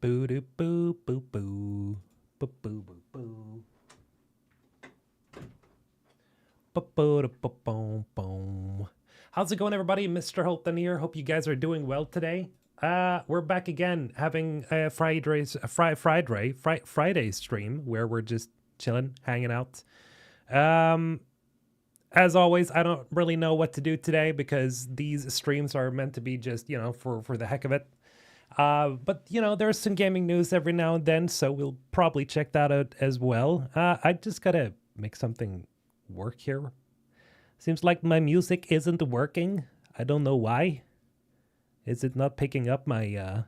Boo doo boo boo boo. Boo boo boo boo. Ba-ba-da-ba-boom-boom. How's it going, everybody? MrHulthen here. Hope you guys are doing well today. We're back again, having a Friday stream where we're just chilling, hanging out. As always, I don't really know what to do today because these streams are meant to be just, you know, for the heck of it. But, you know, there's some gaming news every now and then, so we'll probably check that out as well. I just gotta make something work here. Seems like my music isn't working. I don't know why. Is it not picking up my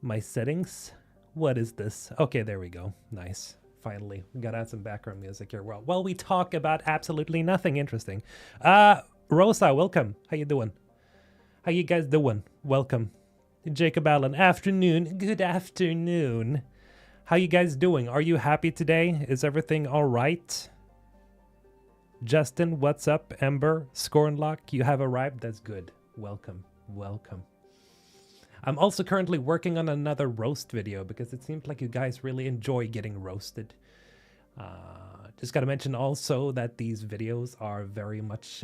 my settings? What is this? Okay, there we go. Nice. Finally, we gotta add some background music here. Well, we talk about absolutely nothing interesting. Rosa, welcome. How you doing? How you guys doing? Welcome. Jacob Allen, afternoon. Good afternoon. How you guys doing? Are you happy today? Is everything all right? Justin, what's up? Ember, Scornlock, you have arrived. That's good. Welcome. Welcome. I'm also currently working on another roast video because it seems like you guys really enjoy getting roasted. Just gotta mention also that these videos are very much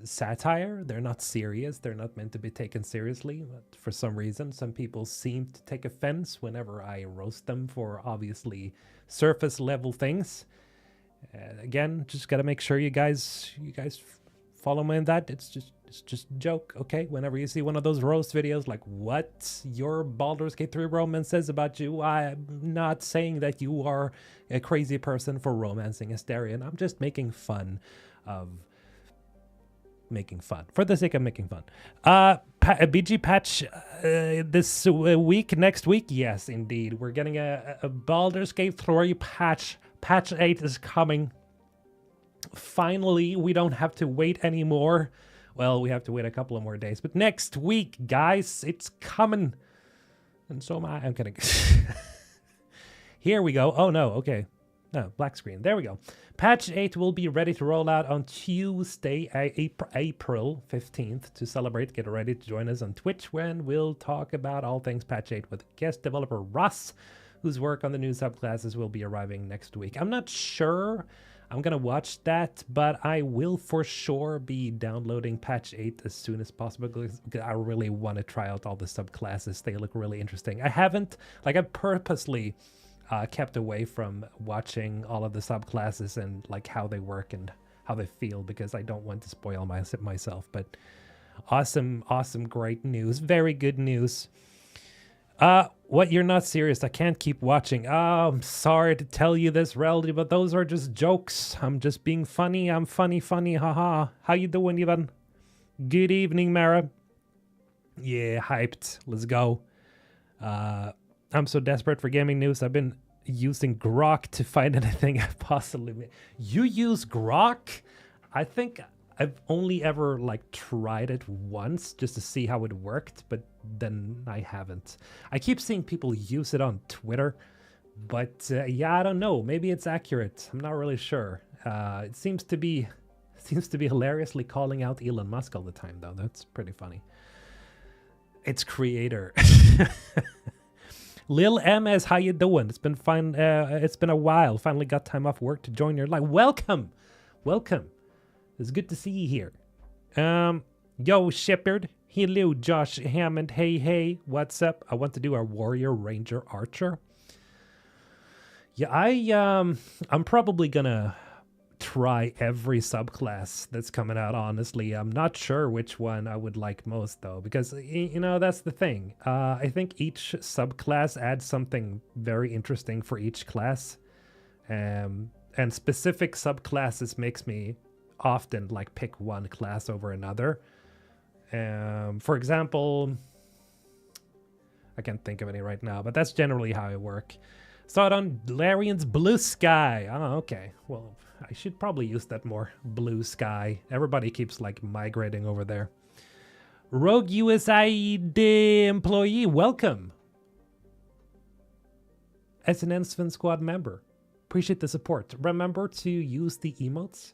satire. They're not serious. They're not meant to be taken seriously. But for some reason, some people seem to take offense whenever I roast them for obviously surface level things. Again, just gotta make sure you guys follow me in that. It's just a joke, okay? Whenever you see one of those roast videos like what your Baldur's Gate 3 romance says about you, I'm not saying that you are a crazy person for romancing Astarion. I'm just making fun of making fun for the sake of making fun. BG patch this week, next week, yes, indeed. We're getting a Baldur's Gate 3 patch. Patch 8 is coming. Finally, we don't have to wait anymore. Well, we have to wait a couple of more days, but next week, guys, it's coming. And so am I. I'm kidding. Here we go. Oh, no. Okay. No, black screen. There we go. Patch 8 will be ready to roll out on Tuesday, April 15th. To celebrate, get ready to join us on Twitch when we'll talk about all things Patch 8 with guest developer Russ, whose work on the new subclasses will be arriving next week. I'm not sure I'm gonna watch that, but I will for sure be downloading Patch 8 as soon as possible because I really want to try out all the subclasses. They look really interesting. I've purposely kept away from watching all of the subclasses and like how they work and how they feel because I don't want to spoil myself. But awesome, great news. Very good news. What, you're not serious? I can't keep watching. Oh, I'm sorry to tell you this, Reldy, but those are just jokes. I'm just being funny. I'm funny, haha. How you doing, Ivan? Good evening, Mara. Yeah, hyped. Let's go. I'm so desperate for gaming news. I've been using Grok to find anything I possibly... You use Grok? I think I've only ever like tried it once just to see how it worked, but then I haven't. I keep seeing people use it on Twitter, but yeah, I don't know. Maybe it's accurate. I'm not really sure. It seems to be hilariously calling out Elon Musk all the time, though. That's pretty funny. Its creator. Lil MS, how you doing? It's been fun. It's been a while. Finally got time off work to join your live. Welcome. It's good to see you here. Yo, Shepherd. Hello, Josh Hammond. Hey, what's up? I want to do our Warrior Ranger Archer. Yeah, I'm probably gonna try every subclass that's coming out, honestly. I'm not sure which one I would like most, though, because, you know, that's the thing. I think each subclass adds something very interesting for each class. And specific subclasses makes me often like pick one class over another. For example, I can't think of any right now, but that's generally how I work. Saw it on Larian's Blue Sky. Oh, okay. Well, I should probably use that more. Blue Sky. Everybody keeps like migrating over there. Rogue USAID employee, welcome. As an Ensven Squad member. Appreciate the support. Remember to use the emotes,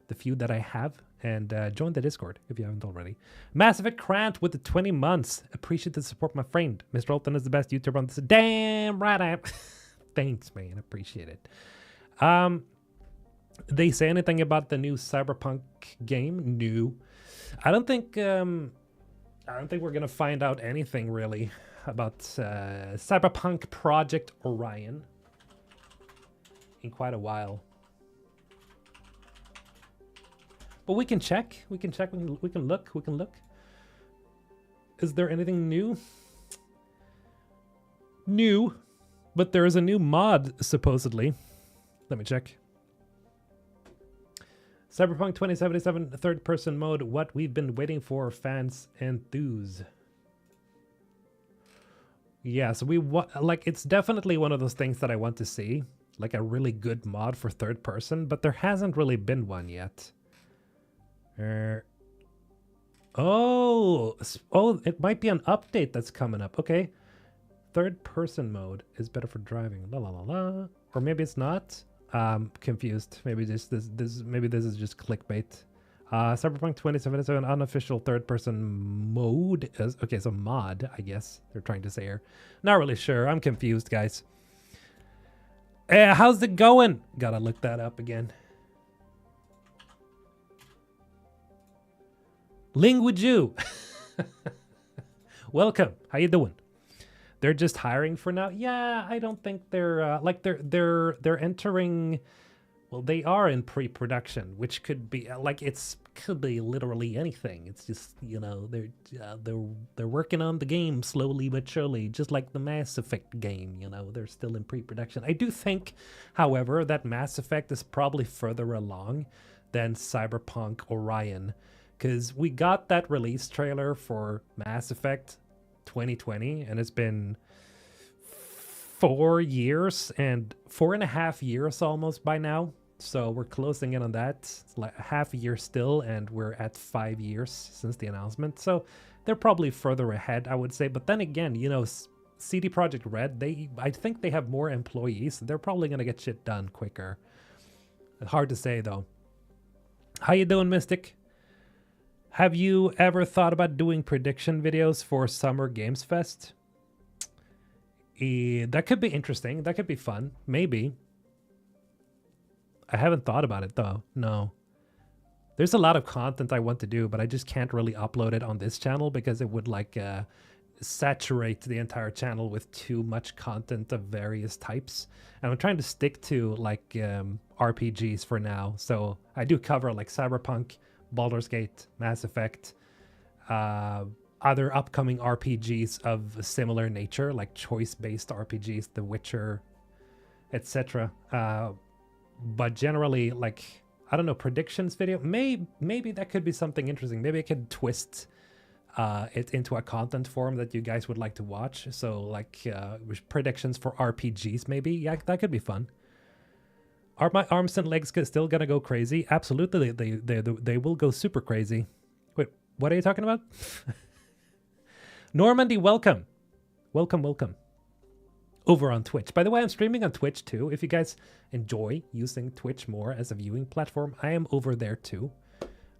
the few that I have, And join the Discord if you haven't already. Mass Effect Grant with the 20 months. Appreciate the support, my friend. MrHulthen is the best YouTuber on this. Damn right I am. Thanks, man. Appreciate it. They say anything about the new Cyberpunk game? No. I don't think we're gonna find out anything really about Cyberpunk Project Orion in quite a while. But we can check. We can check. We can look. We can look. Is there anything new? New, but there is a new mod supposedly. Let me check. Cyberpunk 2077 third-person mode. What we've been waiting for, fans enthuse. Yeah, so like it's definitely one of those things that I want to see, like a really good mod for third person, but there hasn't really been one yet. Oh, it might be an update that's coming up. Okay. Third person mode is better for driving. La la la la. Or maybe it's not. Confused. Maybe this is just clickbait. Cyberpunk 2077 unofficial third person mode is okay, so mod, I guess they're trying to say here. Not really sure. I'm confused, guys. How's it going? Gotta look that up again. Linguiju. Welcome. How you doing? They're just hiring for now. Yeah, I don't think they're like they're entering. Well, they are in pre-production, which could be like could be literally anything. It's just, you know, they're working on the game slowly but surely, just like the Mass Effect game. You know, they're still in pre-production. I do think, however, that Mass Effect is probably further along than Cyberpunk Orion. Because we got that release trailer for Mass Effect 2020, and it's been 4 years and 4.5 years almost by now. So we're closing in on that. It's like a half a year still, and we're at 5 years since the announcement. So they're probably further ahead, I would say. But then again, you know, CD Projekt Red, I think they have more employees. So they're probably going to get shit done quicker. Hard to say, though. How you doing, Mystic? Have you ever thought about doing prediction videos for Summer Games Fest? That could be interesting. That could be fun. Maybe. I haven't thought about it, though. No. There's a lot of content I want to do, but I just can't really upload it on this channel because it would, like, saturate the entire channel with too much content of various types. And I'm trying to stick to, like, RPGs for now. So I do cover, like, Cyberpunk, Baldur's Gate, Mass Effect, other upcoming RPGs of a similar nature, like choice-based RPGs, The Witcher, etc. But generally, like, I don't know, predictions video, maybe that could be something interesting. Maybe I could twist it into a content form that you guys would like to watch. So, like, predictions for RPGs, maybe. Yeah, that could be fun. Are my arms and legs still gonna go crazy? Absolutely, they will go super crazy. Wait, what are you talking about? Normandy, welcome. Welcome. Over on Twitch. By the way, I'm streaming on Twitch too. If you guys enjoy using Twitch more as a viewing platform, I am over there too.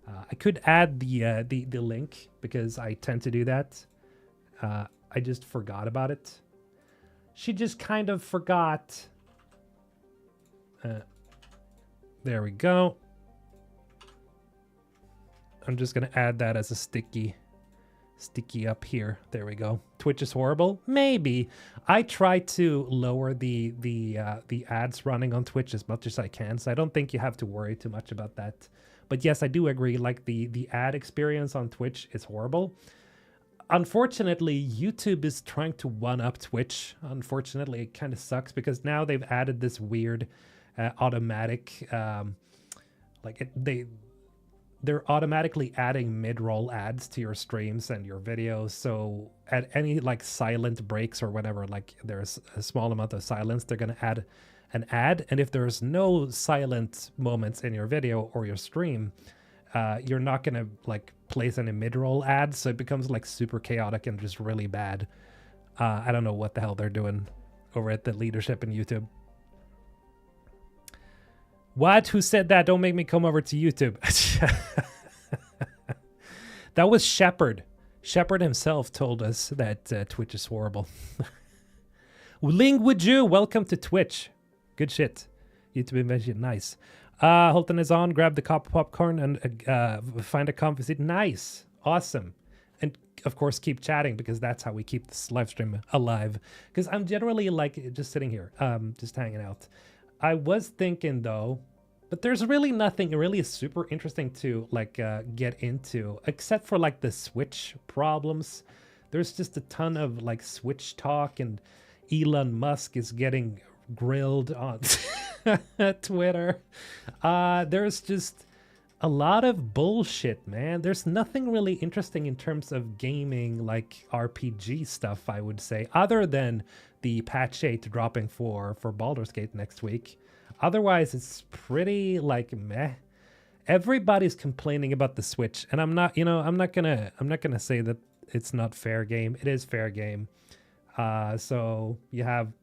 I could add the link because I tend to do that. I just forgot about it. She just kind of forgot. There we go. I'm just gonna add that as a sticky up here. There we go. Twitch is horrible. Maybe I try to lower the ads running on Twitch as much as I can, so I don't think you have to worry too much about that. But yes, I do agree. Like the ad experience on Twitch is horrible. Unfortunately, YouTube is trying to one-up Twitch. Unfortunately, it kind of sucks because now they've added this weird automatic they're automatically adding mid-roll ads to your streams and your videos. So at any like silent breaks or whatever, like there's a small amount of silence, they're going to add an ad. And if there's no silent moments in your video or your stream, you're not going to like place any mid-roll ads. So it becomes like super chaotic and just really bad. I don't know what the hell they're doing over at the leadership in YouTube. What? Who said that? Don't make me come over to YouTube. That was Shepard. Shepard himself told us that Twitch is horrible. Ling Wuju, welcome to Twitch. Good shit. YouTube invention, nice. Hulthen is on. Grab the cup of popcorn and find a comfy seat. Nice. Awesome. And of course, keep chatting because that's how we keep this live stream alive. Because I'm generally like just sitting here, just hanging out. I was thinking though, but there's really nothing really super interesting to like get into except for like the Switch problems. There's just a ton of like Switch talk, and Elon Musk is getting grilled on Twitter. There's just a lot of bullshit, man. There's nothing really interesting in terms of gaming, like RPG stuff, I would say, other than the patch 8 dropping for Baldur's Gate next week. Otherwise, it's pretty like meh. Everybody's complaining about the Switch, and I'm not gonna say that it's not fair game. It is fair game. So you have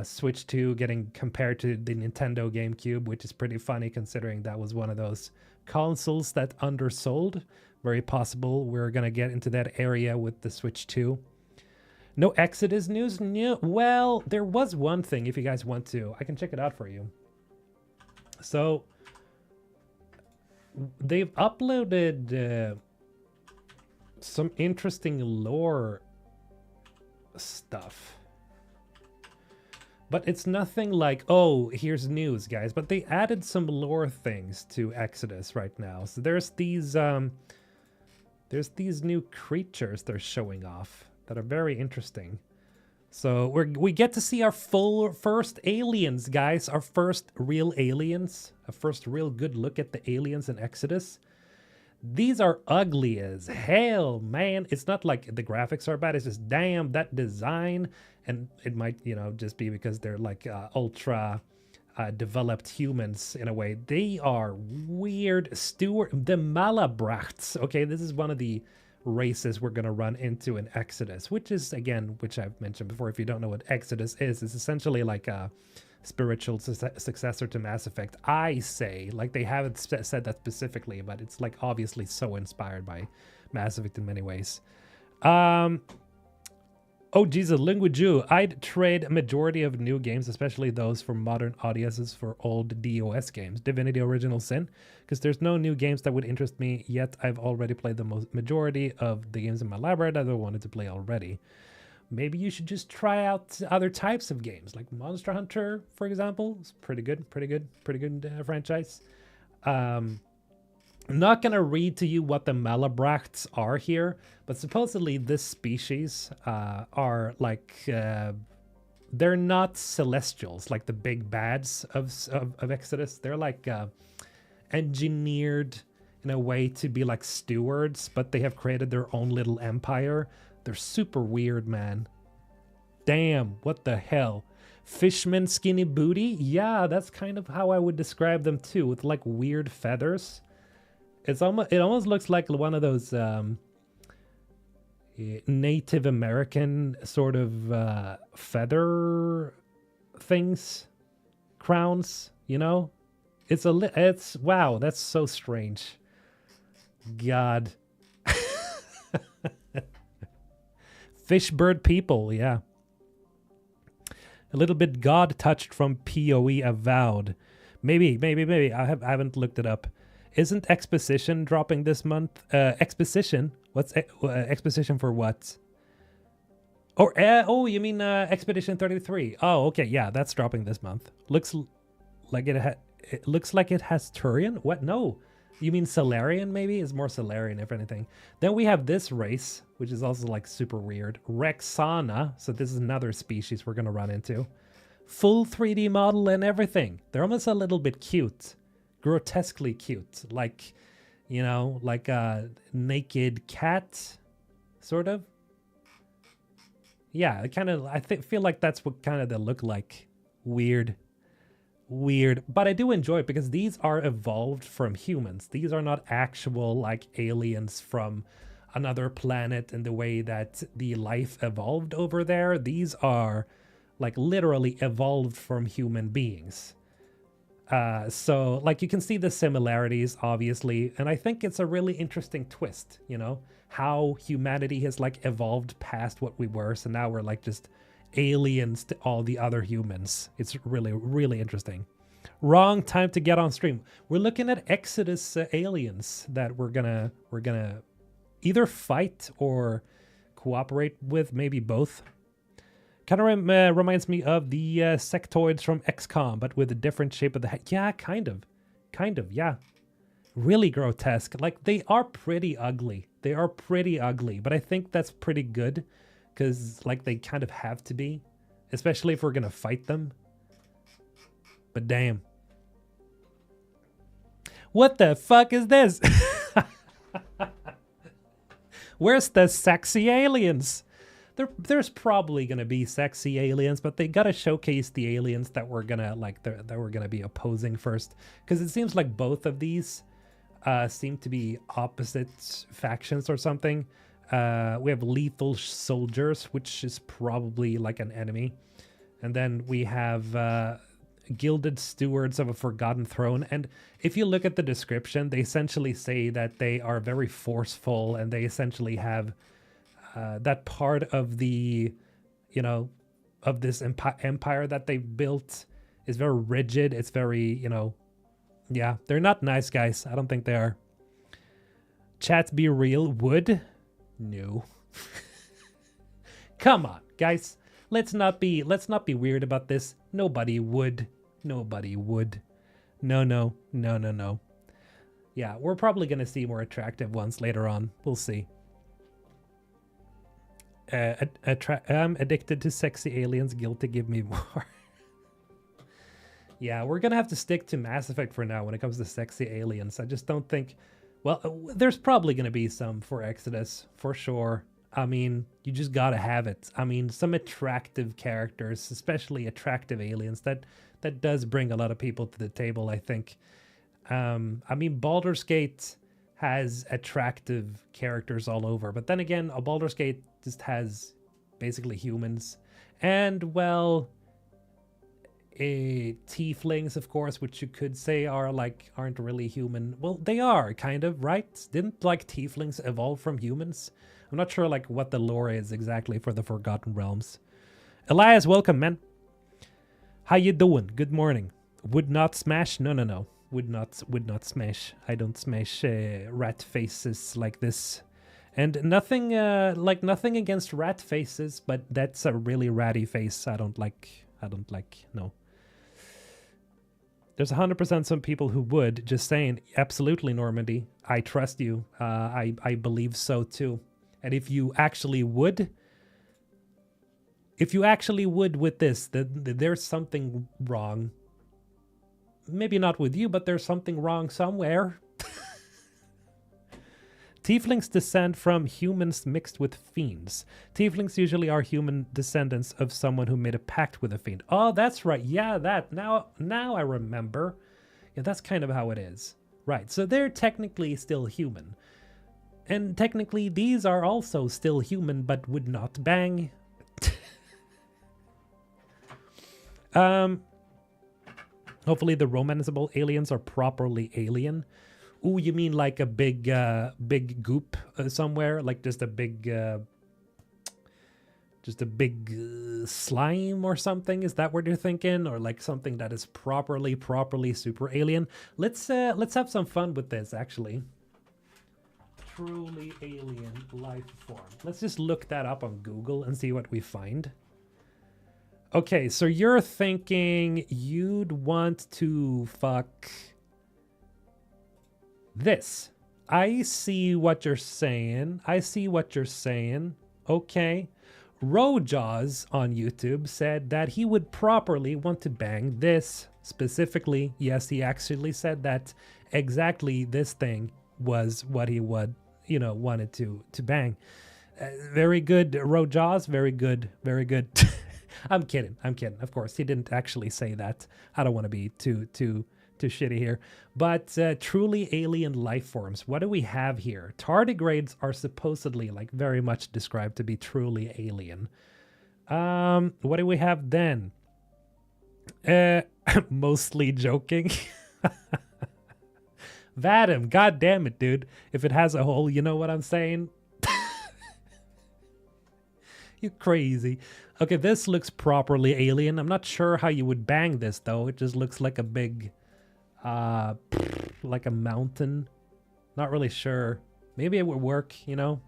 Switch 2 getting compared to the Nintendo GameCube, which is pretty funny considering that was one of those consoles that undersold. Very possible we're gonna get into that area with the Switch 2. No Exodus news? No. Well, there was one thing, if you guys want to. I can check it out for you. So, they've uploaded some interesting lore stuff. But it's nothing like, oh, here's news, guys. But they added some lore things to Exodus right now. So there's these new creatures they're showing off that are very interesting. So we get to see our first aliens, guys. Our first real aliens. A first real good look at the aliens in Exodus. These are ugly as hell, man. It's not like the graphics are bad. It's just, damn, that design. And it might, just be because they're like ultra developed humans in a way. They are weird. The Malabrachts. Okay, this is one of the races we're going to run into in Exodus, which is, again, which I've mentioned before. If you don't know what Exodus is, it's essentially like a spiritual successor to Mass Effect. I say, like, they haven't said that specifically, but it's like obviously so inspired by Mass Effect in many ways. Oh, Jesus, Linguiju. I'd trade a majority of new games, especially those for modern audiences, for old DOS games. Divinity Original Sin, because there's no new games that would interest me, yet I've already played the majority of the games in my library that I wanted to play already. Maybe you should just try out other types of games, like Monster Hunter, for example. It's pretty good franchise. I'm not going to read to you what the Malabrachts are here, but supposedly this species are like, they're not celestials, like the big bads of Exodus. They're like engineered in a way to be like stewards, but they have created their own little empire. They're super weird, man. Damn, what the hell? Fishman skinny booty? Yeah, that's kind of how I would describe them too, with like weird feathers. It almost looks like one of those Native American sort of feather things, crowns, It's wow, that's so strange. God. Fishbird people, yeah. A little bit God touched from PoE avowed. Maybe. I haven't looked it up. Isn't Exposition dropping this month? Exposition? What's Exposition for what? Oh, you mean Expedition 33? Oh, okay, yeah, that's dropping this month. Looks like it looks like it has Turian. What? No, you mean Solarian? Maybe it's more Solarian, if anything. Then we have this race, which is also like super weird. Rexana. So this is another species we're gonna run into. Full 3D model and everything. They're almost a little bit cute. Grotesquely cute, like, like a naked cat, sort of. Yeah, I feel like that's what kind of they look like. Weird, but I do enjoy it because these are evolved from humans. These are not actual like aliens from another planet in the way that the life evolved over there. These are like literally evolved from human beings. So, like, you can see the similarities, obviously, and I think it's a really interesting twist, you know, how humanity has, like, evolved past what we were, so now we're, like, just aliens to all the other humans. It's really, really interesting. Wrong time to get on stream. We're looking at Exodus aliens that we're gonna either fight or cooperate with, maybe both. Kind of reminds me of the sectoids from XCOM, but with a different shape of the head. Yeah, kind of, yeah. Really grotesque. Like, they are pretty ugly. They are pretty ugly, but I think that's pretty good because, like, they kind of have to be, especially if we're gonna fight them. But damn. What the fuck is this? Where's the sexy aliens? There's probably gonna be sexy aliens, but they gotta showcase the aliens that we're gonna that we're gonna be opposing first, because it seems like both of these seem to be opposite factions or something. We have lethal soldiers, which is probably like an enemy, and then we have gilded stewards of a forgotten throne. And if you look at the description, they essentially say that they are very forceful, and they essentially have that part of the, you know, of this empire that they've built is very rigid. It's very, you know, yeah, they're not nice guys. I don't think they are. Chat be real. Would? No. Come on, guys. Let's not be weird about this. Nobody would. Nobody would. No. Yeah, we're probably gonna see more attractive ones later on. We'll see. I'm addicted to sexy aliens. Guilty, give me more. Yeah, we're gonna have to stick to Mass Effect for now when it comes to sexy aliens. I just don't think... Well, there's probably gonna be some for Exodus, for sure. I mean, you just gotta have it. I mean, some attractive characters, especially attractive aliens, that does bring a lot of people to the table, I think. I mean, Baldur's Gate has attractive characters all over, but then again, a Baldur's Gate just has basically humans, and, well, tieflings, of course, which you could say aren't really human. Well, they are, kind of, right? Didn't, like, tieflings evolve from humans? I'm not sure, like, what the lore is exactly for the Forgotten Realms. Elias, welcome, man. How you doing? Good morning. Would not smash? No. Would not smash. I don't smash rat faces like this. And nothing against rat faces, but that's a really ratty face. I don't like, no. There's 100% some people who would. Just saying, absolutely, Normandy. I trust you. I believe so too. And if you actually would with this, there's something wrong. Maybe not with you, but there's something wrong somewhere. Tieflings descend from humans mixed with fiends. Tieflings usually are human descendants of someone who made a pact with a fiend. Oh, that's right. Yeah, that. Now I remember. Yeah, that's kind of how it is. Right, so they're technically still human. And technically, these are also still human, but would not bang. Hopefully the romanceable aliens are properly alien. Ooh, you mean like a big goop somewhere? Like just a big slime or something? Is that what you're thinking? Or like something that is properly super alien? Let's have some fun with this, actually. Truly alien life form. Let's just look that up on Google and see what we find. Okay, so you're thinking you'd want to fuck this. I see what you're saying. Okay. Rojaws on YouTube said that he would properly want to bang this specifically. Yes, he actually said that exactly this thing was what he would, wanted to bang. Very good, Rojaws. Very good. I'm kidding. Of course, he didn't actually say that. I don't want to be too shitty here. But truly alien life forms. What do we have here? Tardigrades are supposedly very much described to be truly alien. What do we have then? Mostly joking. Vadim, god damn it, dude. If it has a hole, you know what I'm saying? You crazy. Okay, this looks properly alien. I'm not sure how you would bang this, though. It just looks like a big, like a mountain. Not really sure. Maybe it would work, you know?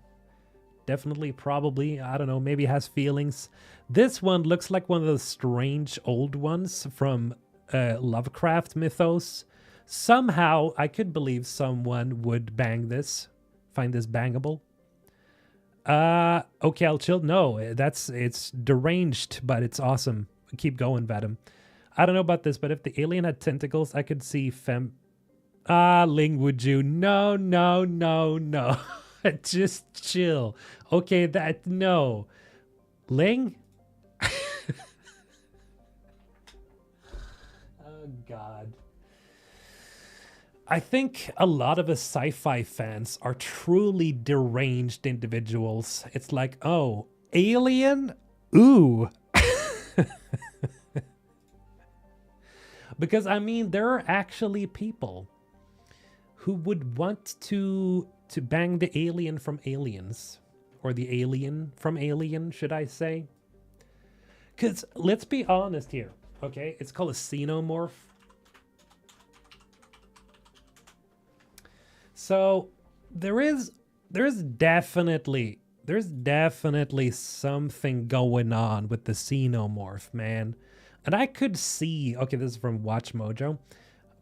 Definitely, probably. I don't know. Maybe it has feelings. This one looks like one of those strange old ones from Lovecraft mythos. Somehow, I could believe someone would bang this. Find this bangable. Okay, I'll chill. No, it's deranged, but it's awesome. Keep going, Vadim. I don't know about this, but if the alien had tentacles, I could see Ling, would you? No, no, no, no. Just chill. Okay, no. Ling? Oh, God. I think a lot of us sci-fi fans are truly deranged individuals. It's like, oh, alien? Ooh. Because, I mean, there are actually people who would want to bang the alien from Aliens. Or the alien from Alien, should I say? Because, let's be honest here, okay? It's called a xenomorph. So there's definitely something going on with the xenomorph, man. And I could see, okay, this is from Watch Mojo,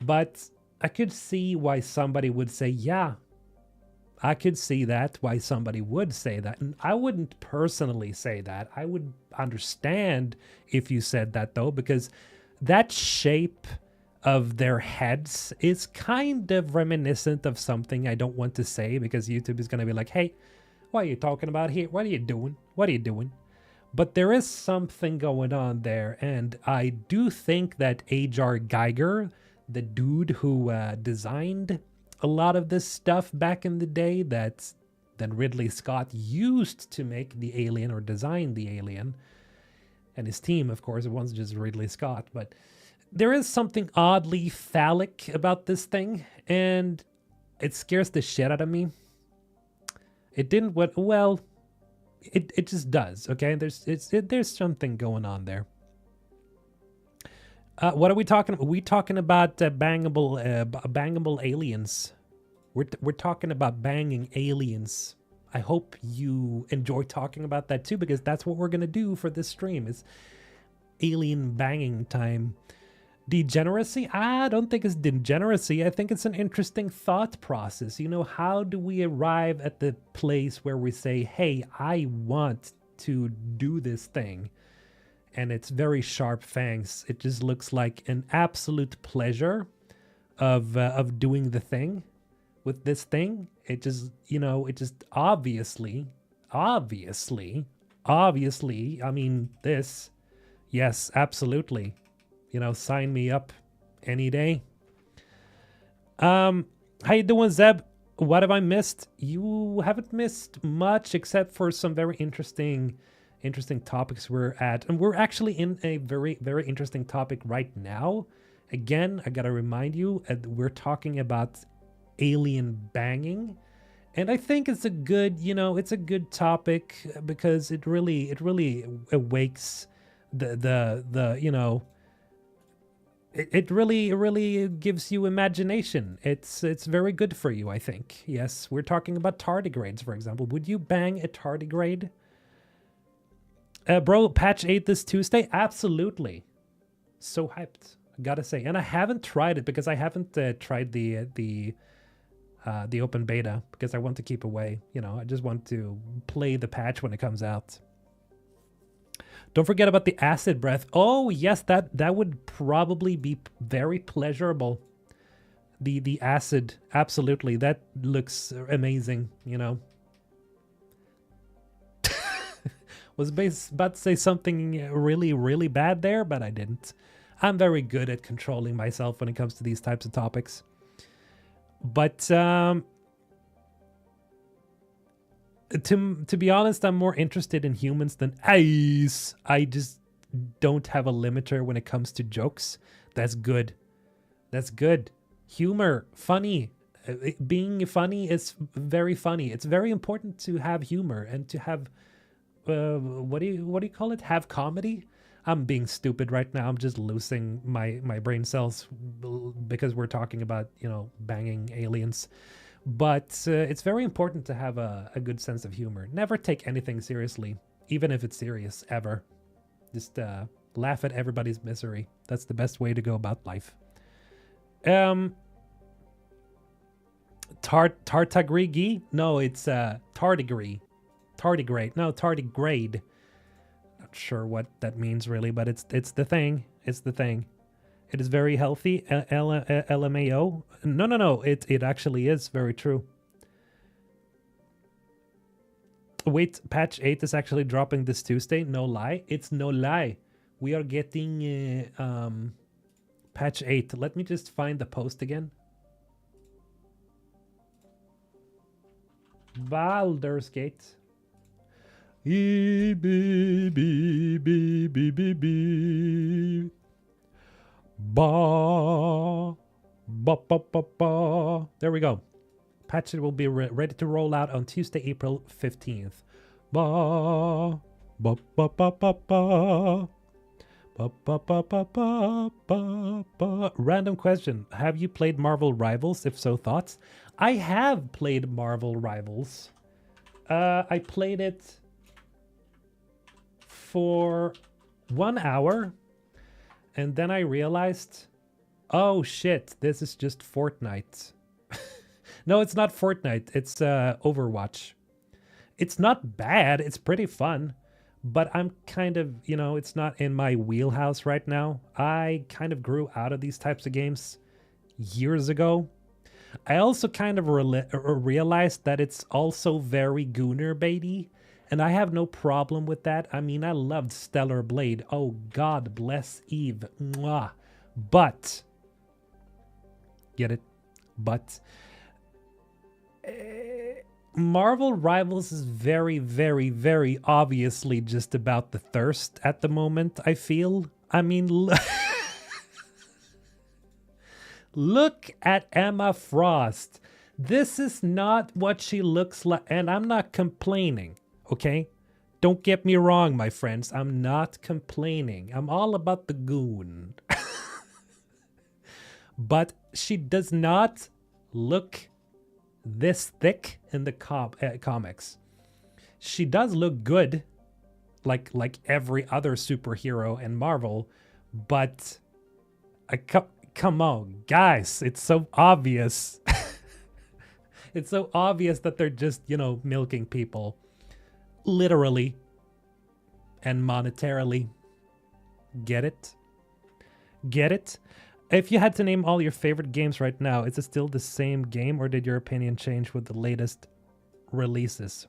but I could see why somebody would say, yeah, I could see that, why somebody would say that. And I wouldn't personally say that. I would understand if you said that, though, because that shape of their heads is kind of reminiscent of something I don't want to say, because YouTube is going to be like, hey, what are you talking about here? What are you doing? What are you doing? But there is something going on there, and I do think that H.R. Geiger, the dude who designed a lot of this stuff back in the day that Ridley Scott used to make the alien, or design the alien, and his team, of course, it wasn't just Ridley Scott, but there is something oddly phallic about this thing, and it scares the shit out of me. It didn't, well, it just does, okay? There's something going on there. What are we talking about? Are we talking about bangable aliens? We're talking about banging aliens. I hope you enjoy talking about that too, because that's what we're gonna do for this stream, is alien banging time. Degeneracy? I don't think it's degeneracy. I think it's an interesting thought process. You know, how do we arrive at the place where we say, hey, I want to do this thing? And it's very sharp fangs. It just looks like an absolute pleasure of doing the thing with this thing. It just, you know, it just obviously, I mean, this, yes, absolutely. You know, sign me up any day. How you doing, Zeb? What have I missed? You haven't missed much, except for some very interesting topics we're at. And we're actually in a very, very interesting topic right now. Again, I gotta remind you, we're talking about alien banging. And I think it's a good, you know, it's a good topic because it really awakes the you know, it really gives you imagination. It's very good for you, I think. Yes, we're talking about tardigrades, for example. Would you bang a tardigrade? Bro, patch 8 this Tuesday? Absolutely. So hyped, I gotta say. And I haven't tried it because I haven't tried the open beta because I want to keep away. You know, I just want to play the patch when it comes out. Don't forget about the acid breath. Oh, yes, that would probably be very pleasurable. The acid, absolutely. That looks amazing, you know. Was about to say something really bad there, but I didn't. I'm very good at controlling myself when it comes to these types of topics. But to be honest, I'm more interested in humans than ice. I just don't have a limiter when it comes to jokes. That's good. That's good. Humor, funny. Being funny is very funny. It's very important to have humor and to have what do you call it? Have comedy. I'm being stupid right now. I'm just losing my brain cells because we're talking about, you know, banging aliens. But it's very important to have a good sense of humor. Never take anything seriously, even if it's serious, ever. Just laugh at everybody's misery. That's the best way to go about life. Tardigrade? No, it's tardigrade. Tardigrade. No, tardigrade. Not sure what that means really, but it's the thing. It's the thing. It is very healthy. LMAO. No. It actually is very true. Wait, patch 8 is actually dropping this Tuesday. No lie. It's no lie. We are getting patch 8. Let me just find the post again. Baldur's Gate. There we go. Patch it will be ready to roll out on Tuesday, April 15th. Random question. Have you played Marvel Rivals? If so, thoughts? I have played Marvel Rivals. I played it for 1 hour. And then I realized, oh shit, this is just Fortnite. No, it's not Fortnite. It's Overwatch. It's not bad. It's pretty fun. But I'm kind of, you know, it's not in my wheelhouse right now. I kind of grew out of these types of games years ago. I also kind of realized that it's also very Gooner baity. And I have no problem with that. I mean, I loved Stellar Blade. Oh, God bless Eve. Mwah. But, get it? But, Marvel Rivals is very, very, very obviously just about the thirst at the moment, I feel. I mean, look at Emma Frost. This is not what she looks like, and I'm not complaining, okay? Don't get me wrong, my friends. I'm not complaining. I'm all about the goon. But she does not look this thick in the comics. She does look good, like every other superhero in Marvel, but come on, guys, it's so obvious. It's so obvious that they're just, you know, milking people, literally and monetarily. Get it? Get it? If you had to name all your favorite games right now, is it still the same game or did your opinion change with the latest releases?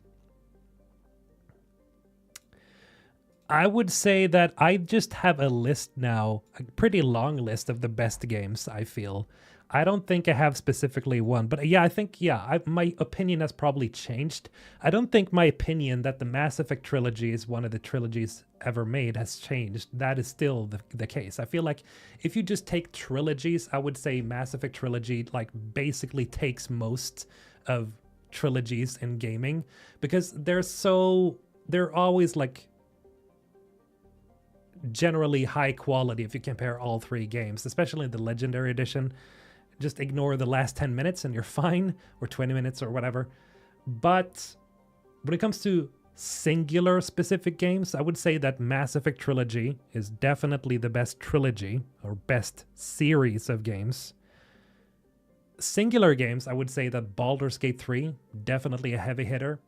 I would say that I just have a list now, a pretty long list of the best games, I feel. I don't think I have specifically one, but yeah, I think, yeah, my opinion has probably changed. I don't think my opinion that the Mass Effect trilogy is one of the trilogies ever made has changed. That is still the case. I feel like if you just take trilogies, I would say Mass Effect trilogy like basically takes most of trilogies in gaming because they're always like generally high quality if you compare all three games, especially the Legendary Edition. Just ignore the last 10 minutes and you're fine, or 20 minutes or whatever. But when it comes to singular specific games, I would say that Mass Effect Trilogy is definitely the best trilogy or best series of games. Singular games, I would say that Baldur's Gate 3, definitely a heavy hitter.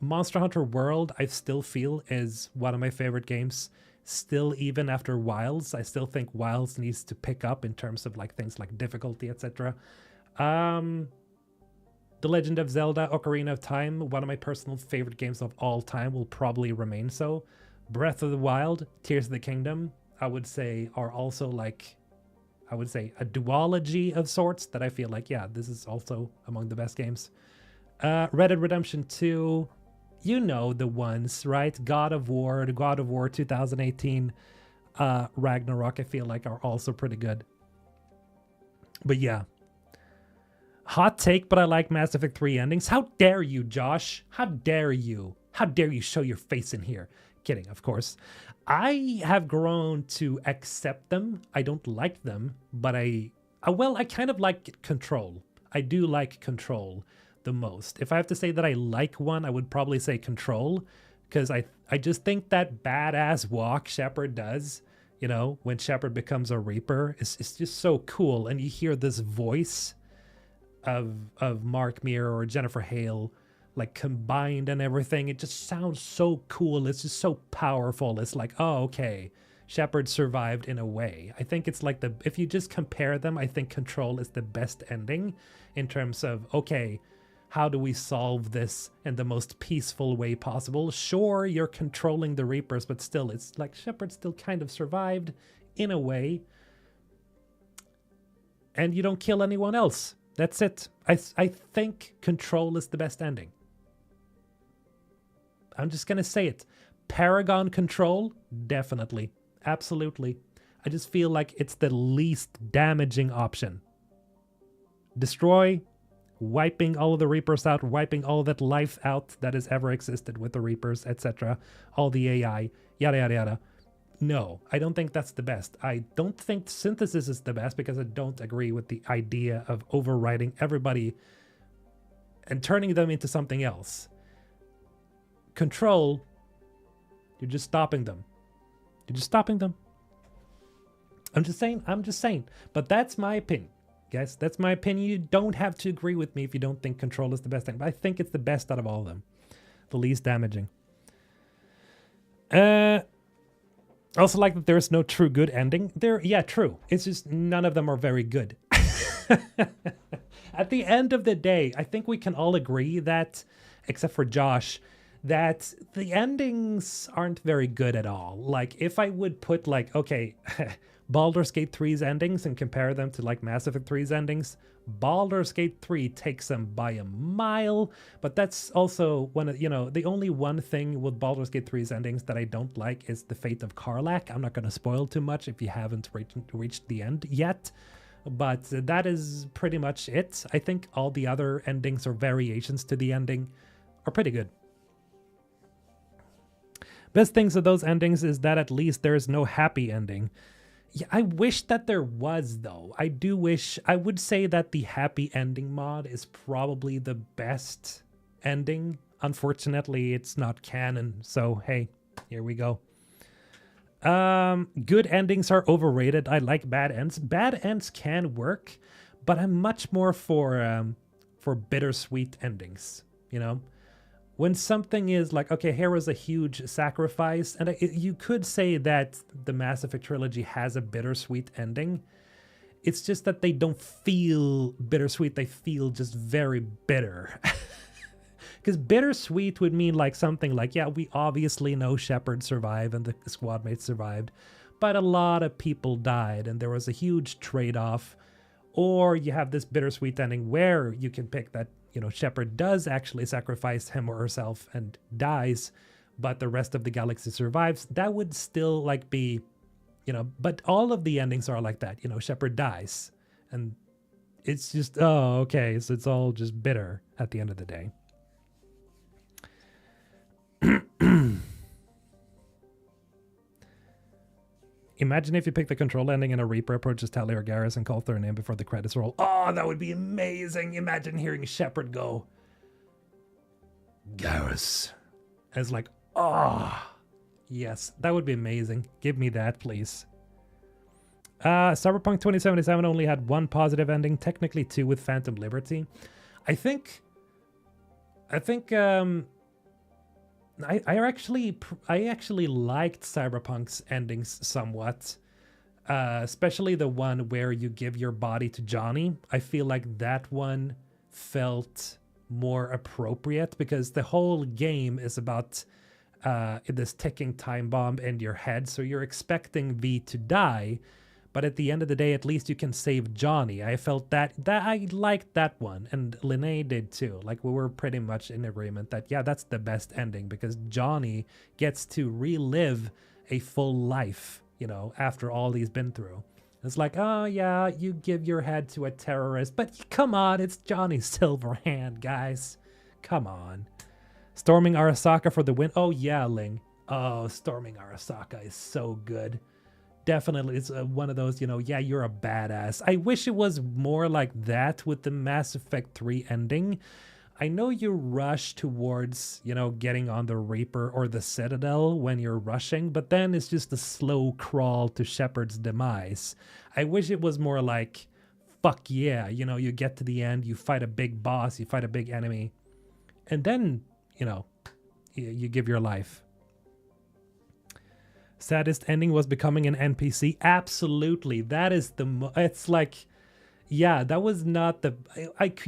Monster Hunter World, I still feel is one of my favorite games. Still, even after Wilds, I still think Wilds needs to pick up in terms of like things like difficulty, etc. The Legend of Zelda Ocarina of Time, one of my personal favorite games of all time, will probably remain so. Breath of the Wild, Tears of the Kingdom, I would say are also like, I would say a duology of sorts that I feel like, yeah, this is also among the best games. Red Dead Redemption 2, You know the ones, right? God of War, the God of War 2018, Ragnarok, I feel like are also pretty good. But yeah. Hot take, but I like Mass Effect 3 endings. How dare you, Josh? How dare you? How dare you show your face in here? Kidding, of course. I have grown to accept them. I don't like them, but I kind of like Control. I do like Control the most. If I have to say that I like one, I would probably say Control, because I just think that badass walk Shepard does, you know, when Shepard becomes a Reaper, it's just so cool. And you hear this voice of Mark Meer or Jennifer Hale, like combined and everything. It just sounds so cool. It's just so powerful. It's like, oh, okay, Shepard survived in a way. I think it's like if you just compare them, I think Control is the best ending in terms of, okay, how do we solve this in the most peaceful way possible? Sure, you're controlling the Reapers, but still, it's like Shepard still kind of survived in a way. And you don't kill anyone else. That's it. I think Control is the best ending. I'm just going to say it. Paragon Control, definitely. Absolutely. I just feel like it's the least damaging option. Destroy, wiping all of the Reapers out, wiping all that life out that has ever existed with the Reapers, etc. All the AI, yada, yada, yada. No, I don't think that's the best. I don't think Synthesis is the best because I don't agree with the idea of overriding everybody and turning them into something else. Control, you're just stopping them. You're just stopping them. I'm just saying. But that's my opinion, guys. That's my opinion. You don't have to agree with me if you don't think Control is the best thing. But I think it's the best out of all of them. The least damaging. Also like that there's no true good ending. Yeah, true. It's just none of them are very good. At the end of the day, I think we can all agree that, except for Josh, that the endings aren't very good at all. Like, if I would put, like, okay, Baldur's Gate 3's endings and compare them to, like, Mass Effect 3's endings, Baldur's Gate 3 takes them by a mile, but that's also one of, you know, the only one thing with Baldur's Gate 3's endings that I don't like is the fate of Karlach. I'm not going to spoil too much if you haven't reached the end yet, but that is pretty much it. I think all the other endings or variations to the ending are pretty good. Best things of those endings is that at least there is no happy ending. Yeah, I wish that there was, though. I do wish. I would say that the happy ending mod is probably the best ending. Unfortunately, it's not canon, so hey, here we go. Good endings are overrated. I like bad ends. Bad ends can work, but I'm much more for bittersweet endings, you know? When something is like, okay, here was a huge sacrifice, and you could say that the Mass Effect trilogy has a bittersweet ending. It's just that they don't feel bittersweet, they feel just very bitter. Because bittersweet would mean like something like, yeah, we obviously know Shepard survived and the squad mates survived, but a lot of people died and there was a huge trade-off. Or you have this bittersweet ending where you can pick that, you know, Shepard does actually sacrifice him or herself and dies, but the rest of the galaxy survives. That would still like be, you know, but all of the endings are like that. You know, Shepard dies and it's just, oh, okay. So it's all just bitter at the end of the day. Imagine if you pick the Control ending and a Reaper approaches Tali or Garrus and calls their name before the credits roll. Oh, that would be amazing. Imagine hearing Shepard go, Garrus. And it's like, oh, yes, that would be amazing. Give me that, please. Cyberpunk 2077 only had one positive ending, technically two with Phantom Liberty. I actually liked Cyberpunk's endings somewhat, especially the one where you give your body to Johnny. I feel like that one felt more appropriate because the whole game is about this ticking time bomb in your head. So you're expecting V to die, But at the end of the day, at least you can save Johnny. I felt that I liked that one, and Linnea did too. Like, we were pretty much in agreement that, yeah, that's the best ending, because Johnny gets to relive a full life, you know, after all he's been through. It's like, oh yeah, you give your head to a terrorist, but come on, it's Johnny Silverhand, guys. Come on. Storming Arasaka for the win. Oh yeah, Ling. Oh, storming Arasaka is so good. Definitely, it's one of those, you know, yeah, you're a badass. I wish it was more like that with the Mass Effect 3 ending. I know you rush towards, you know, getting on the Reaper or the Citadel when you're rushing, but then it's just a slow crawl to Shepard's demise. I wish it was more like, fuck yeah, you know, you get to the end, you fight a big boss, you fight a big enemy, and then, you know, you give your life. Saddest ending was becoming an NPC. Absolutely. That is it's like, yeah, that was not the,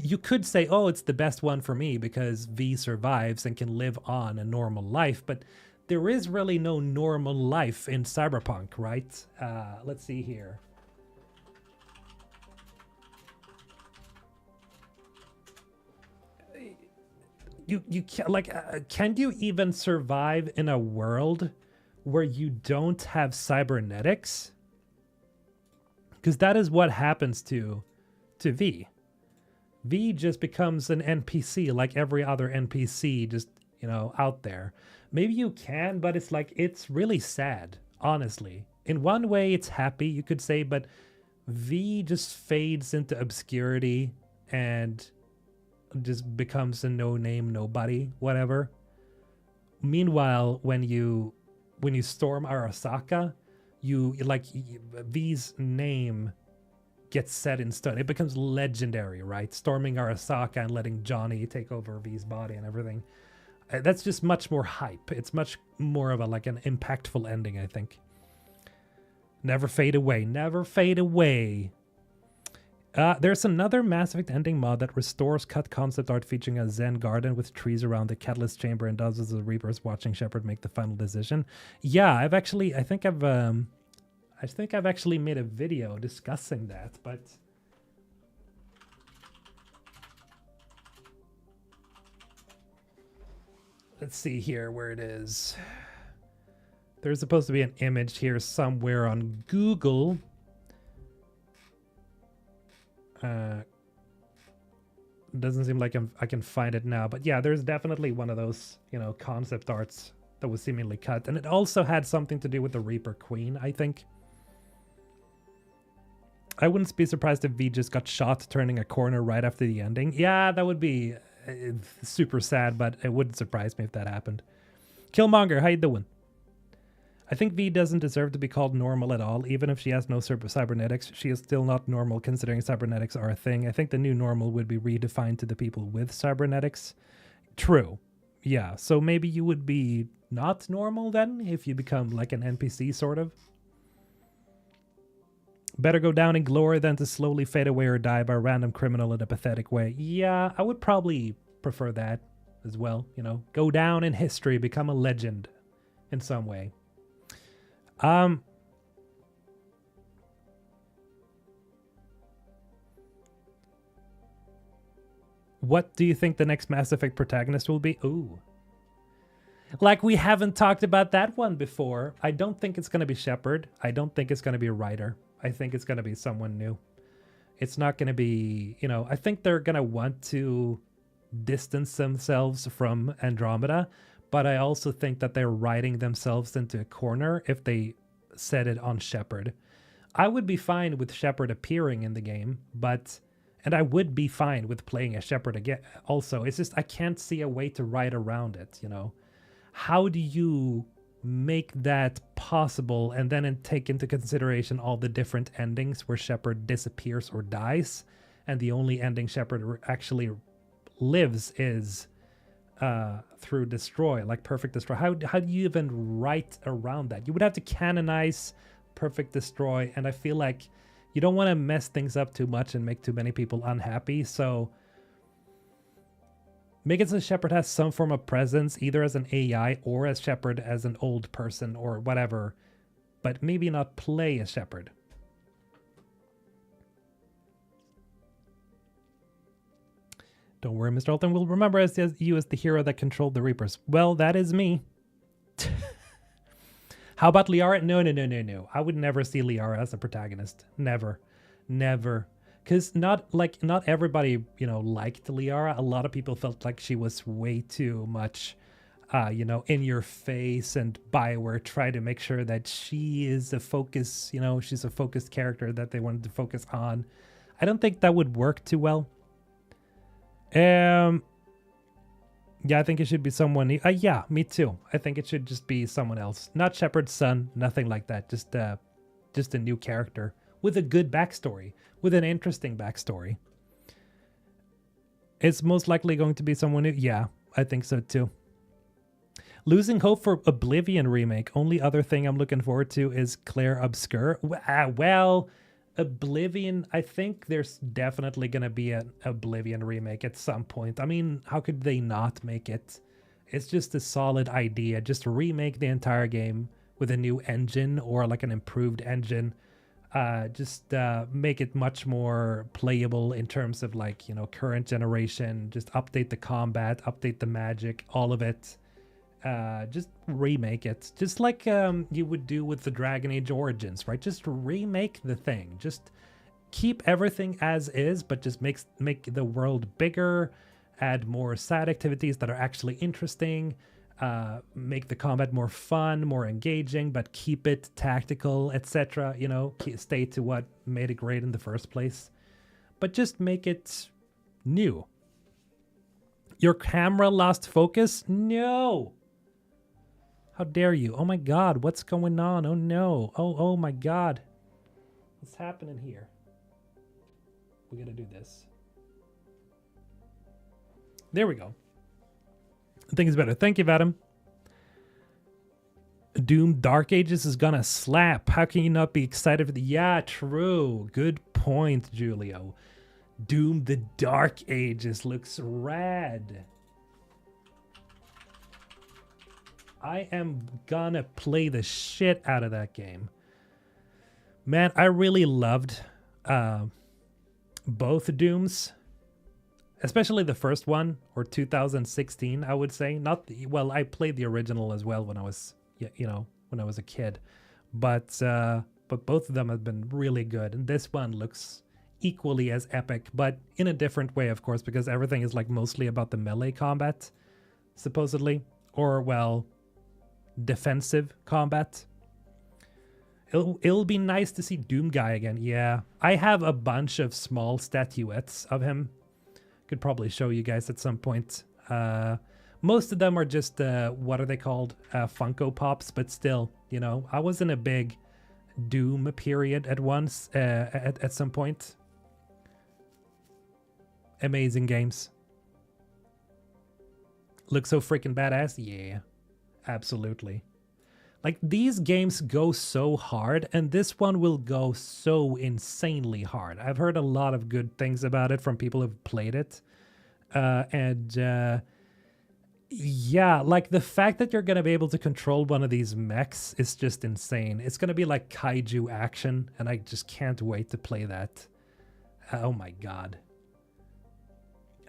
you could say, oh, it's the best one for me because V survives and can live on a normal life, but there is really no normal life in Cyberpunk, right? Let's see here. You can, like, can you even survive in a world where you don't have cybernetics? Because that is what happens to V. V just becomes an NPC like every other NPC, just, you know, out there. Maybe you can, but it's like, it's really sad, honestly. In one way, it's happy, you could say, but V just fades into obscurity and just becomes a no-name nobody, whatever. Meanwhile, when you storm Arasaka, you like, V's name gets set in stone. It becomes legendary, right? Storming Arasaka and letting Johnny take over V's body and everything. That's just much more hype. It's much more of a, like, an impactful ending, I think. Never fade away. Never fade away. There's another Mass Effect ending mod that restores cut concept art featuring a Zen garden with trees around the catalyst chamber and dozens of Reapers watching Shepard make the final decision. Yeah, I think I've actually made a video discussing that, but let's see here where it is. There's supposed to be an image here somewhere on Google. Doesn't seem like I can find it now, but yeah, there's definitely one of those, you know, concept arts that was seemingly cut, and it also had something to do with the Reaper Queen, I think. I wouldn't be surprised if V just got shot turning a corner right after the ending. Yeah, that would be super sad, but it wouldn't surprise me if that happened. Killmonger, how you doing? I think V doesn't deserve to be called normal at all. Even if she has no cybernetics, she is still not normal considering cybernetics are a thing. I think the new normal would be redefined to the people with cybernetics. True. Yeah, so maybe you would be not normal then if you become like an NPC, sort of. Better go down in glory than to slowly fade away or die by a random criminal in a pathetic way. Yeah, I would probably prefer that as well, you know. Go down in history, become a legend in some way. What do you think the next Mass Effect protagonist will be? Ooh. Like, we haven't talked about that one before. I don't think it's going to be Shepard. I don't think it's going to be a Ryder. I think it's going to be someone new. It's not going to be, you know, I think they're going to want to distance themselves from Andromeda, but I also think that they're writing themselves into a corner if they set it on Shepard. I would be fine with Shepard appearing in the game, and I would be fine with playing as Shepard again. Also, it's just I can't see a way to write around it, you know. How do you make that possible and then take into consideration all the different endings where Shepard disappears or dies, and the only ending Shepard actually lives is through Destroy, like Perfect Destroy? How do you even write around that? You would have to canonize Perfect Destroy, and I feel like you don't want to mess things up too much and make too many people unhappy, so make it so Shepard has some form of presence, either as an AI or as Shepard as an old person or whatever, but maybe not play as Shepard. Don't worry, Mr. Hulthen. We'll remember as you as the hero that controlled the Reapers. Well, that is me. How about Liara? No. I would never see Liara as a protagonist. Never. Because not everybody, liked Liara. A lot of people felt like she was way too much, in your face, and BioWare tried to make sure that she is a focus, she's a focused character that they wanted to focus on. I don't think that would work too well. Yeah, I think it should be someone. Yeah, me too. I think it should just be someone else, not Shepard's son, nothing like that. Just a new character with a good backstory, with an interesting backstory. It's most likely going to be someone new. Yeah, I think so too. Losing hope for Oblivion remake. Only other thing I'm looking forward to is Claire Obscure. Well, Oblivion, I think there's definitely going to be an Oblivion remake at some point. I mean, how could they not make it? It's just a solid idea. Just remake the entire game with a new engine or like an improved engine. Just make it much more playable in terms of like, current generation. Just update the combat, update the magic, all of it. Just remake it, just like you would do with the Dragon Age Origins, right? Just remake the thing. Just keep everything as is, but just make the world bigger, add more side activities that are actually interesting, make the combat more fun, more engaging, but keep it tactical, etc. Stay to what made it great in the first place, but just make it new. Your camera lost focus? No! How dare you? Oh my god, what's going on? Oh no. Oh my god. What's happening here? We gotta do this. There we go. I think it's better. Thank you, Vadim. Doom Dark Ages is gonna slap. How can you not be excited for the... Yeah, true. Good point, Julio. Doom the Dark Ages looks rad. I am gonna play the shit out of that game. Man, I really loved both Dooms. Especially the first one, or 2016, I would say. Well, I played the original as well when I was, when I was a kid. But both of them have been really good. And this one looks equally as epic, but in a different way, of course, because everything is like mostly about the melee combat, supposedly. Or, well, defensive combat. It'll be nice to see Doom Guy again. Yeah, I have a bunch of small statuettes of him. Could probably show you guys at some point. Most of them are just what are they called? Funko Pops, but still, I was in a big Doom period at once at some point. Amazing games. Look so freaking badass. Yeah. Absolutely. Like, these games go so hard, and this one will go so insanely hard. I've heard a lot of good things about it from people who've played it. Yeah, like the fact that you're going to be able to control one of these mechs is just insane. It's going to be like kaiju action, and I just can't wait to play that. Oh my god.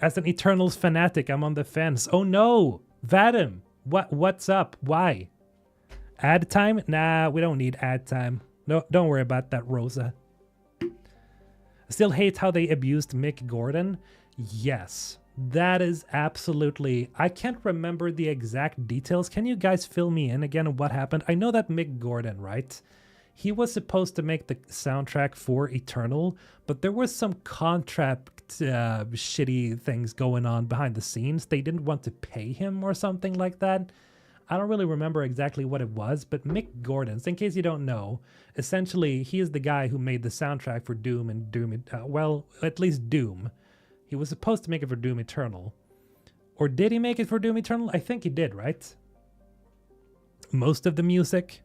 As an Eternals fanatic, I'm on the fence. Oh no! Vadim! What's up? Why? Ad time? Nah, we don't need ad time. No, don't worry about that, Rosa. I still hate how they abused Mick Gordon. Yes, that is absolutely... I can't remember the exact details. Can you guys fill me in again on what happened? I know that Mick Gordon, right? He was supposed to make the soundtrack for Eternal, but there was some contract shitty things going on behind the scenes. They didn't want to pay him or something like that. I don't really remember exactly what it was, but Mick Gordon, in case you don't know, essentially he is the guy who made the soundtrack for Doom and Doom, well, at least Doom. He was supposed to make it for Doom Eternal. Or did he make it for Doom Eternal? I think he did, right? Most of the music.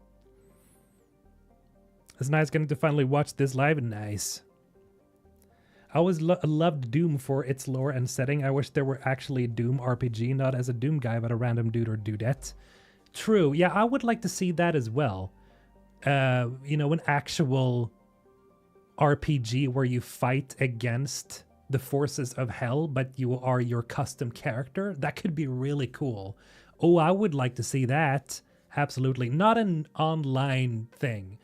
It's nice getting to finally watch this live. Nice. I always loved Doom for its lore and setting. I wish there were actually a Doom RPG, not as a Doom guy, but a random dude or dudette. True. Yeah, I would like to see that as well. An actual RPG where you fight against the forces of hell, but you are your custom character. That could be really cool. Oh, I would like to see that. Absolutely. Not an online thing.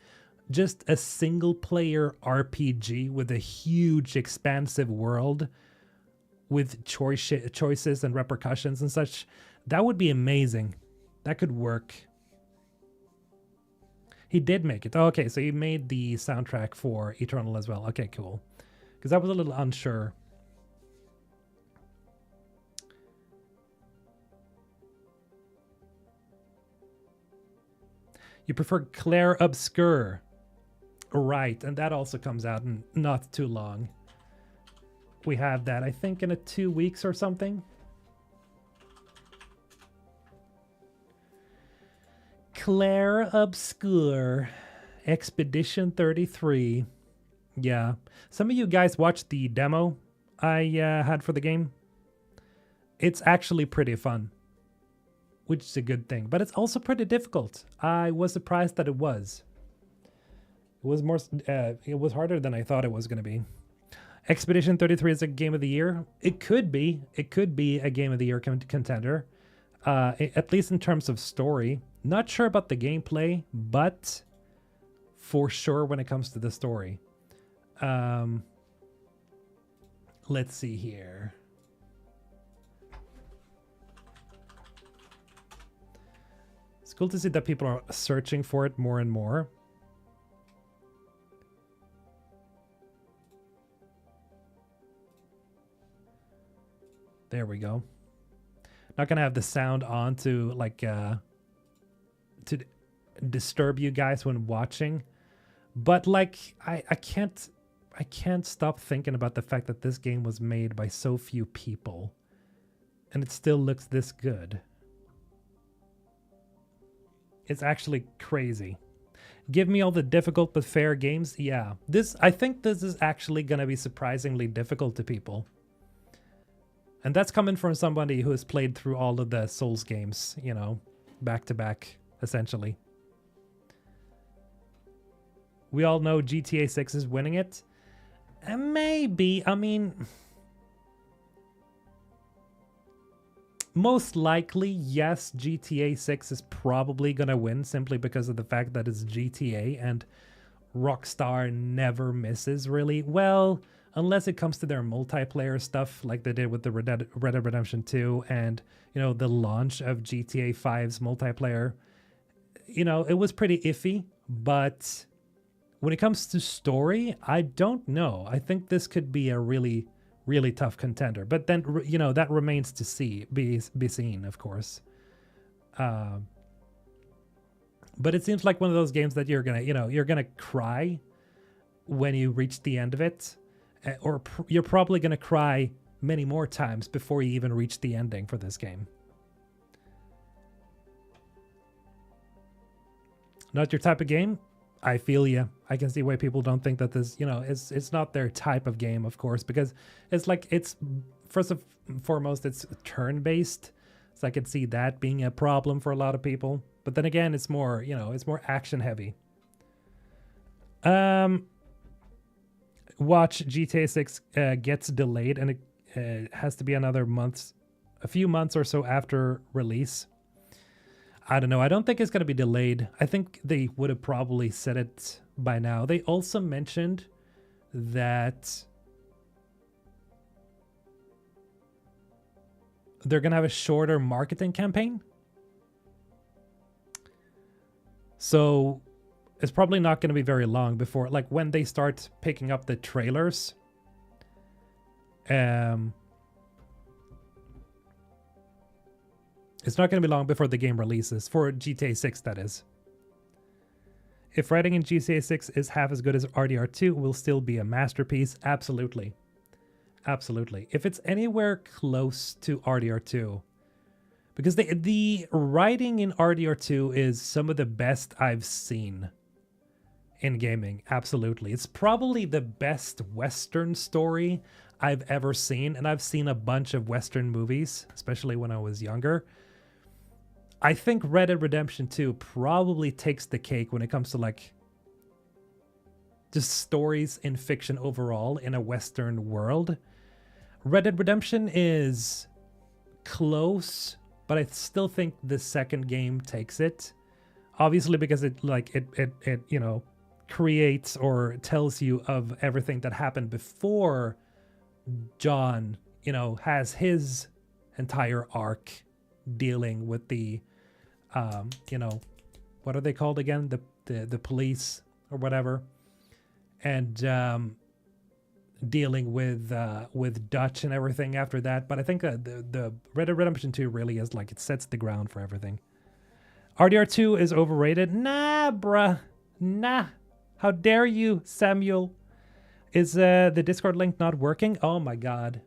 Just a single player RPG with a huge expansive world with choices and repercussions and such. That would be amazing. That could work. He did make it. Oh, okay, so he made the soundtrack for Eternal as well. Okay, cool. Because I was a little unsure. You prefer Clair Obscur. Right, and that also comes out in not too long. We have that, I think, in 2 weeks or something. Clair Obscur. Expedition 33. Yeah. Some of you guys watched the demo I had for the game. It's actually pretty fun, which is a good thing. But it's also pretty difficult. I was surprised that it was. It was more. It was harder than I thought it was going to be. Expedition 33 is a game of the year. It could be. It could be a game of the year contender. At least in terms of story. Not sure about the gameplay, but for sure when it comes to the story. Let's see here. It's cool to see that people are searching for it more and more. There we go. Not gonna have the sound on to like to disturb you guys when watching, but like I can't stop thinking about the fact that this game was made by so few people and it still looks this good. It's actually crazy. Give me all the difficult but fair games. Yeah, I think this is actually going to be surprisingly difficult to people. And that's coming from somebody who has played through all of the Souls games, you know, back to back, essentially. We all know GTA 6 is winning it. And maybe, I mean, most likely, yes, GTA 6 is probably going to win simply because of the fact that it's GTA and Rockstar never misses, really. Well, unless it comes to their multiplayer stuff like they did with the Red Dead Redemption 2 and, you know, the launch of GTA 5's multiplayer. You know, it was pretty iffy, but when it comes to story, I don't know. I think this could be a really, really tough contender. But then, you know, that remains to be seen, of course. But it seems like one of those games that you're gonna, you know, you're gonna cry when you reach the end of it, or you're probably gonna cry many more times before you even reach the ending for this game. Not your type of game? I feel you. I can see why people don't think that this, you know, it's not their type of game, of course, because it's like, it's first and foremost, it's turn-based. So I could see that being a problem for a lot of people. But then again, it's more, you know, it's more action heavy. Watch GTA 6 gets delayed, and it has to be a few months or so after release. I don't know. I don't think it's going to be delayed. I think they would have probably said it by now. They also mentioned that they're going to have a shorter marketing campaign. So it's probably not going to be very long before, like, when they start picking up the trailers. It's not going to be long before the game releases, for GTA 6, that is. If writing in GTA 6 is half as good as RDR2, it will still be a masterpiece. Absolutely. Absolutely. If it's anywhere close to RDR2, because the writing in RDR2 is some of the best I've seen in gaming. Absolutely. It's probably the best Western story I've ever seen, and I've seen a bunch of Western movies, especially when I was younger. I think Red Dead Redemption 2 probably takes the cake when it comes to, like, just stories in fiction overall in a Western world. Red Dead Redemption is close, but I still think the second game takes it. Obviously, because it you know, creates or tells you of everything that happened before John, you know, has his entire arc dealing with the you know, what are they called again? The police or whatever. And dealing with Dutch and everything after that. But I think the Red Dead Redemption 2 really is like, it sets the ground for everything. RDR2 is overrated. Nah, bruh. Nah. How dare you, Samuel? Is the Discord link not working? Oh my god.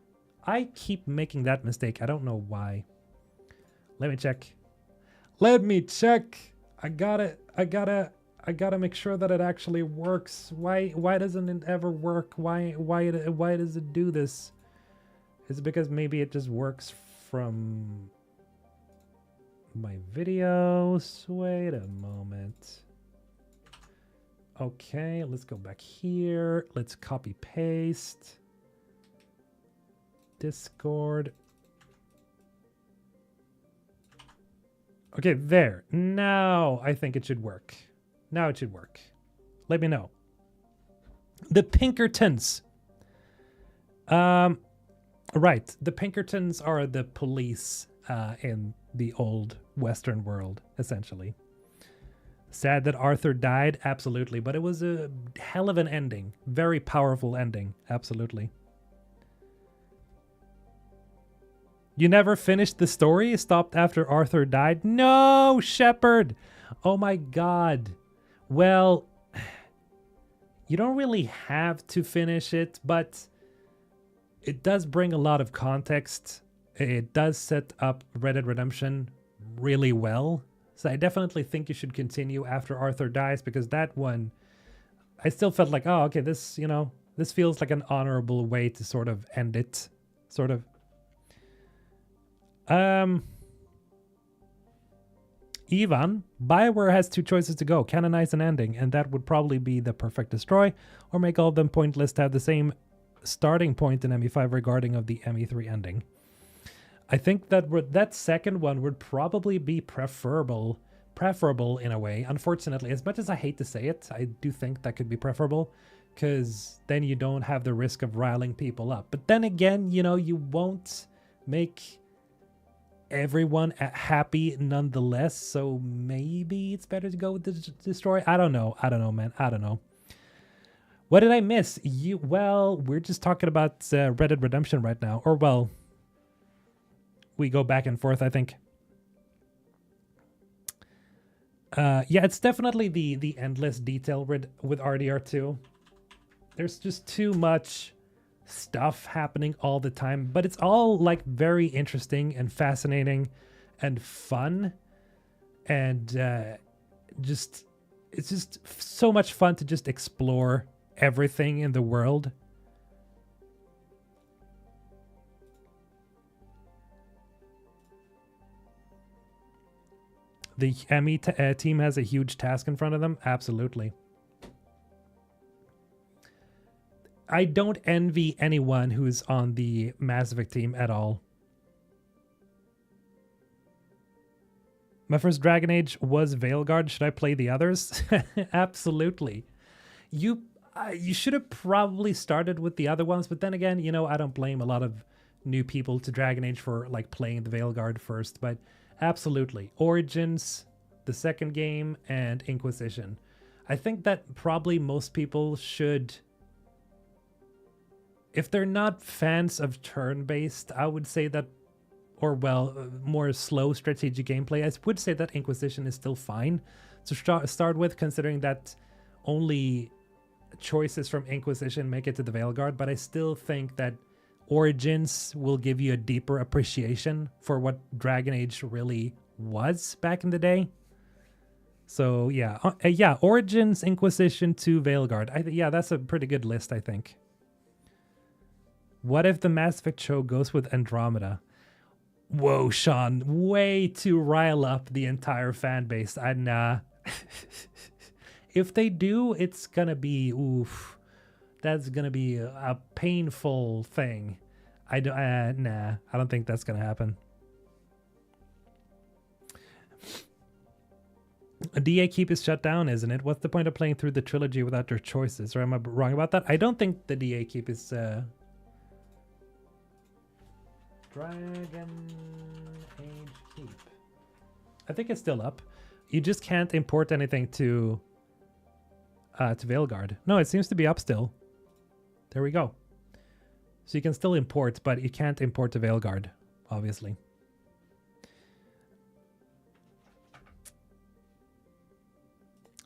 I keep making that mistake. I don't know why. Let me check. Let me check. I gotta make sure that it actually works. Why doesn't it ever work? Why does it do this? Is it because maybe it just works from my videos? Wait a moment. Okay, let's go back here. Let's copy paste. Discord. Okay, there. Now I think it should work. Now it should work. Let me know. The Pinkertons. Right. The Pinkertons are the police in the old Western world, essentially. Sad that Arthur died, absolutely. But it was a hell of an ending. Very powerful ending, absolutely. You never finished the story? Stopped after Arthur died? No, Shepard! Oh my god. Well, you don't really have to finish it, but it does bring a lot of context. It does set up Red Dead Redemption really well. So I definitely think you should continue after Arthur dies, because that one, I still felt like, oh, okay, this, you know, this feels like an honorable way to sort of end it, sort of. Ivan, BioWare has two choices to go, canonize an ending, and that would probably be the perfect destroy, or make all of them pointless to have the same starting point in ME5 regarding of the ME3 ending. I think that that second one would probably be preferable in a way. Unfortunately, as much as I hate to say it, I do think that could be preferable, because then you don't have the risk of riling people up. But then again, you know, you won't make everyone happy nonetheless, so maybe it's better to go with the destroy. I don't know, man. I don't know. What did I miss? Well, we're just talking about Red Dead Redemption right now, or well, we go back and forth, I think. Yeah, it's definitely the endless detail with RDR2. There's just too much stuff happening all the time, but it's all like very interesting and fascinating and fun, and it's just so much fun to just explore everything in the world. The ME team has a huge task in front of them. Absolutely. I don't envy anyone who's on the Mass Effect team at all. My first Dragon Age was Veilguard. Should I play the others? Absolutely. You should have probably started with the other ones, but then again, you know, I don't blame a lot of new people to Dragon Age for like playing the Veilguard first, but absolutely. Origins, the second game, and Inquisition. I think that probably most people should, if they're not fans of turn-based, I would say that, or well, more slow strategic gameplay, I would say that Inquisition is still fine to start with, considering that only choices from Inquisition make it to the Veilguard, but I still think that Origins will give you a deeper appreciation for what Dragon Age really was back in the day. So yeah, yeah, Origins, Inquisition to Veilguard. Yeah, that's a pretty good list, I think. What if the Mass Effect show goes with Andromeda? Whoa, Sean, way to rile up the entire fan base. Nah. If they do, it's gonna be, oof. That's gonna be a painful thing. Nah, I don't think that's gonna happen. A DA keep is shut down, isn't it? What's the point of playing through the trilogy without their choices? Or am I wrong about that? I don't think the DA keep is Dragon Age Keep. I think it's still up. You just can't import anything to Veilguard. No, it seems to be up still. There we go. So you can still import, but you can't import to Veilguard, obviously.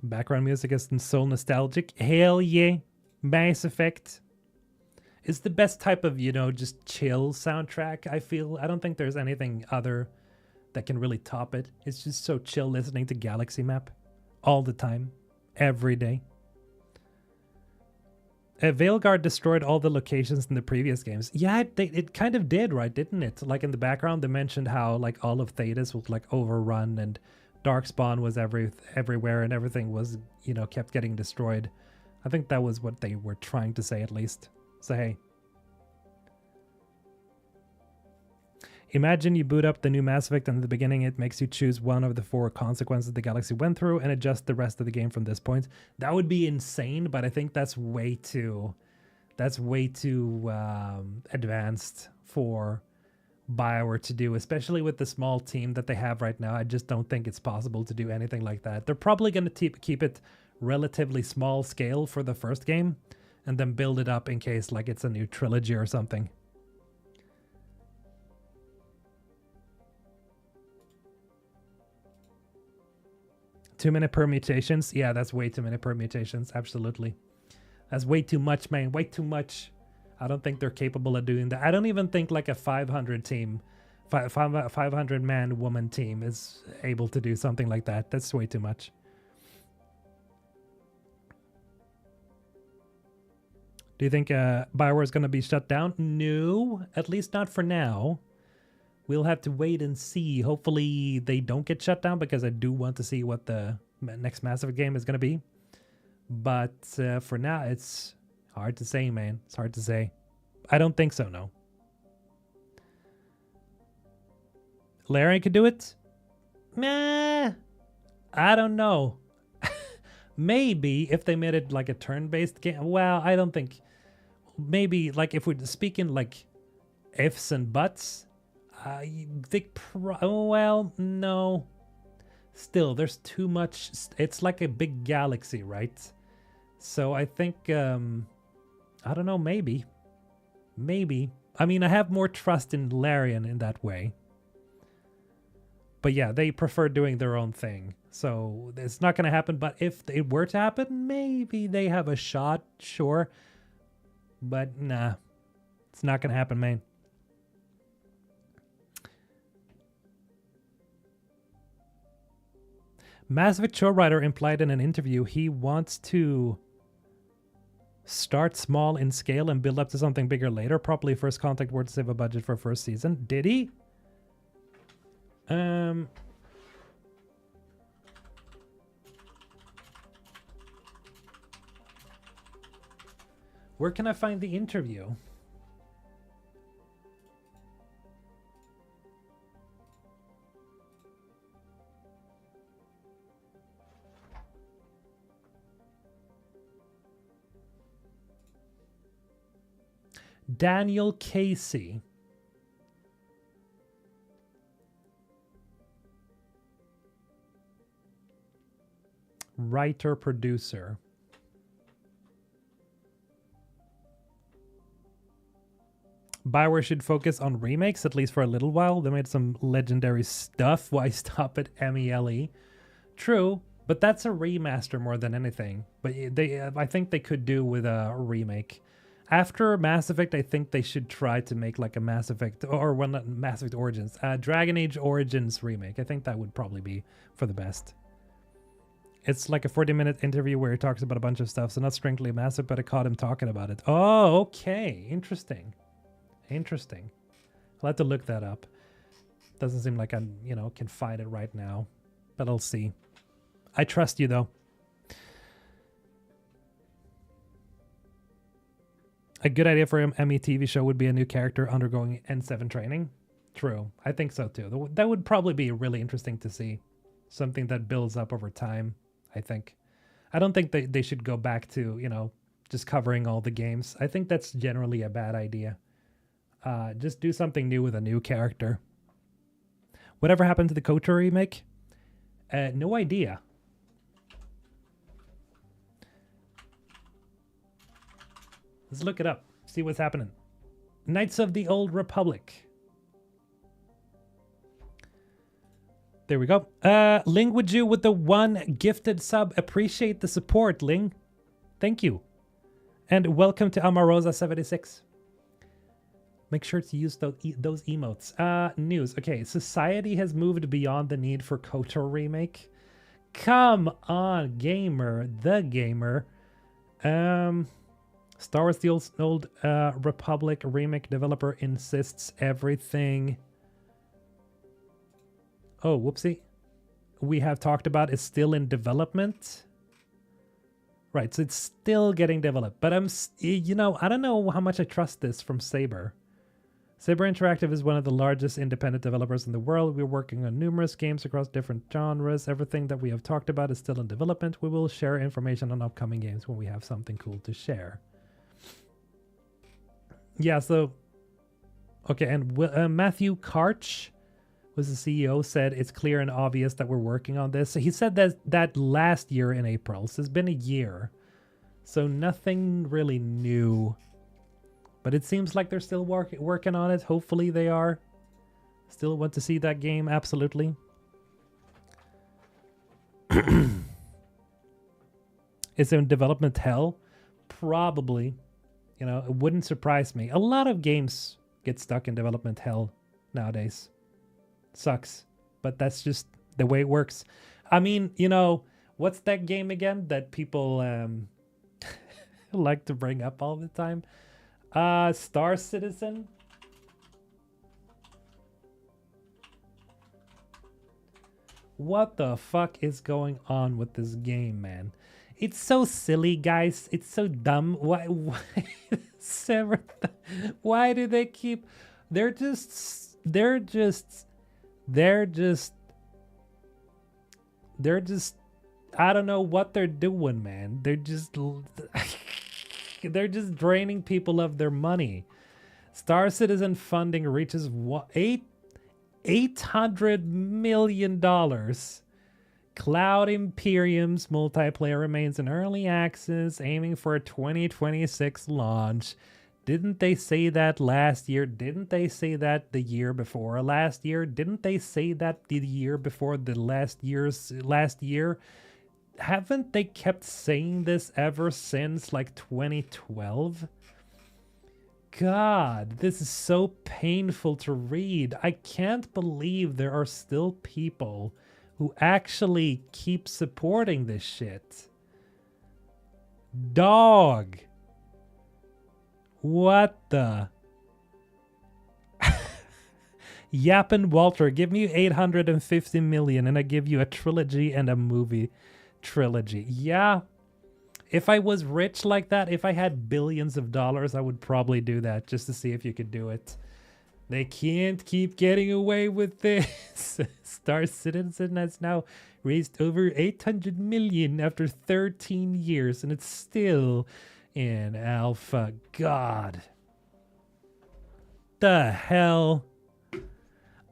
Background music is so nostalgic. Hell yeah. Mass Effect is the best type of, you know, just chill soundtrack, I feel. I don't think there's anything other that can really top it. It's just so chill listening to Galaxy Map all the time, every day. Veilguard destroyed all the locations in the previous games. Yeah, it kind of did, right? Didn't it? Like in the background, they mentioned how like all of Thedas was like overrun and Darkspawn was everywhere and everything was, you know, kept getting destroyed. I think that was what they were trying to say at least. So hey. Imagine you boot up the new Mass Effect and in the beginning it makes you choose one of the 4 consequences the galaxy went through and adjust the rest of the game from this point. That would be insane, but I think that's way too advanced for BioWare to do, especially with the small team that they have right now. I just don't think it's possible to do anything like that. They're probably going to keep it relatively small scale for the first game and then build it up in case like it's a new trilogy or something. Too many permutations? Yeah, that's way too many permutations. Absolutely. That's way too much, man. Way too much. I don't think they're capable of doing that. I don't even think like a 500 team, 500 man woman team is able to do something like that. That's way too much. Do you think BioWare is going to be shut down? No, at least not for now. We'll have to wait and see. Hopefully they don't get shut down because I do want to see what the next Mass Effect game is going to be. But for now, it's hard to say, man. It's hard to say. I don't think so, no. Larry could do it? Nah. I don't know. Maybe if they made it like a turn-based game. Well, I don't think. Maybe like if we're speaking like ifs and buts. I think. Well, no. Still, there's too much. It's like a big galaxy, right? So I think. I don't know. Maybe. I mean, I have more trust in Larian in that way. But yeah, they prefer doing their own thing. So it's not going to happen. But if it were to happen, maybe they have a shot. Sure. But nah. It's not going to happen, man. Mass Effect showrunner implied in an interview he wants to start small in scale and build up to something bigger later. Probably First Contact were to save a budget for first season. Did he? Where can I find the interview? Daniel Casey. Writer, producer. BioWare should focus on remakes, at least for a little while. They made some legendary stuff. Why stop at MELE? True, but that's a remaster more than anything. But I think they could do with a remake. After Mass Effect, I think they should try to make like a Mass Effect, or well, not Mass Effect Origins, Dragon Age Origins remake. I think that would probably be for the best. It's like a 40-minute interview where he talks about a bunch of stuff, so not strictly Mass Effect, but I caught him talking about it. Oh, okay. Interesting. Interesting. I'll have to look that up. Doesn't seem like I, can find it right now, but I'll see. I trust you, though. A good idea for an ME TV show would be a new character undergoing N7 training. True. I think so too. That would probably be really interesting to see. Something that builds up over time, I think. I don't think they should go back to, you know, just covering all the games. I think that's generally a bad idea. Just do something new with a new character. Whatever happened to the KOTOR remake? No idea. Let's look it up. See what's happening. Knights of the Old Republic. There we go. Ling with you with the 1 gifted sub. Appreciate the support, Ling. Thank you. And welcome to Amarosa76. Make sure to use those emotes. News. Okay, society has moved beyond the need for KOTOR remake. Come on, gamer. The gamer. Star Wars The Old Republic remake developer insists everything... Oh, whoopsie. We have talked about is still in development. Right, so it's still getting developed. But you know, I don't know how much I trust this from Saber. Saber Interactive is one of the largest independent developers in the world. We're working on numerous games across different genres. Everything that we have talked about is still in development. We will share information on upcoming games when we have something cool to share. Yeah, so... Okay, and Matthew Karch was the CEO, said it's clear and obvious that we're working on this. So he said that last year in April. So it's been a year. So nothing really new. But it seems like they're still working on it. Hopefully they are. Still want to see that game, absolutely. Is it in development hell? Probably. You know, it wouldn't surprise me. A lot of games get stuck in development hell nowadays. Sucks, but that's just the way it works. I mean, you know, what's that game again that people like to bring up all the time? Star Citizen? What the fuck is going on with this game, man? It's so silly, guys. It's so dumb. Why why do they keep... They're just I don't know what they're doing, man. They're just draining people of their money. Star Citizen funding reaches $800 million. Cloud Imperium's multiplayer remains in early access, aiming for a 2026 launch. Didn't they say that last year? Didn't they say that the year before last year? Didn't they say that the year before the last year? Haven't they kept saying this ever since like 2012? God, this is so painful to read. I can't believe there are still people who actually keep supporting this shit. Dog. What the? Yappin' Walter, give me 850 million and I give you a trilogy and a movie trilogy. Yeah. If I was rich like that, if I had billions of dollars, I would probably do that just to see if you could do it. They can't keep getting away with this. Star Citizen has now raised over 800 million after 13 years and it's still in alpha. God. The hell?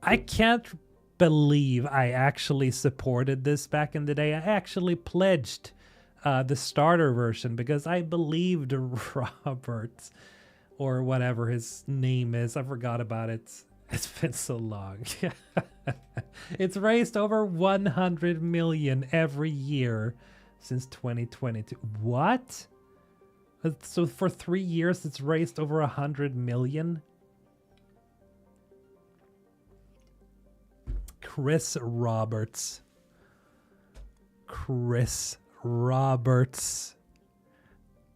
I can't believe I actually supported this back in the day. I actually pledged the starter version because I believed Robert or whatever his name is. I forgot about it. It's been so long. It's raised over 100 million every year since 2022. What? So for 3 years, it's raised over 100 million. Chris Roberts.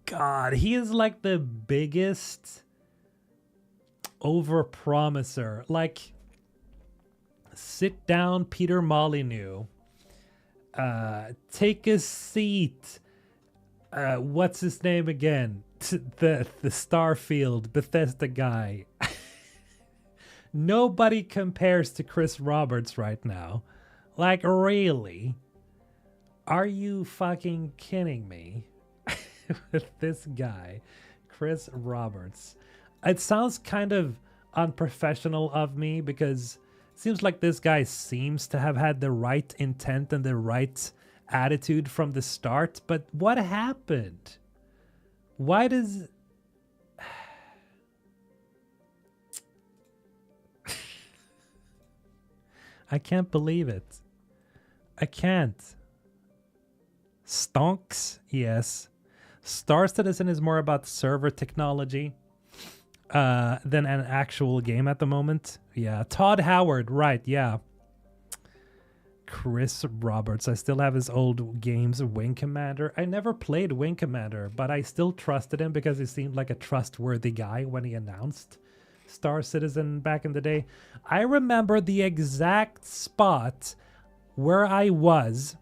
God, he is like the biggest overpromiser. Like, sit down, Peter Molyneux. Take a seat. What's his name again? The Starfield Bethesda guy. Nobody compares to Chris Roberts right now. Like, really? Are you fucking kidding me? With this guy, Chris Roberts. It sounds kind of unprofessional of me because it seems like this guy seems to have had the right intent and the right attitude from the start, but what happened? Why does... I can't believe it. I can't. Stonks? Yes. Star Citizen is more about server technology than an actual game at the moment. Yeah. Todd Howard, right, yeah. Chris Roberts. I still have his old games, Wing Commander. I never played Wing Commander, but I still trusted him because he seemed like a trustworthy guy when he announced Star Citizen back in the day. I remember the exact spot where I was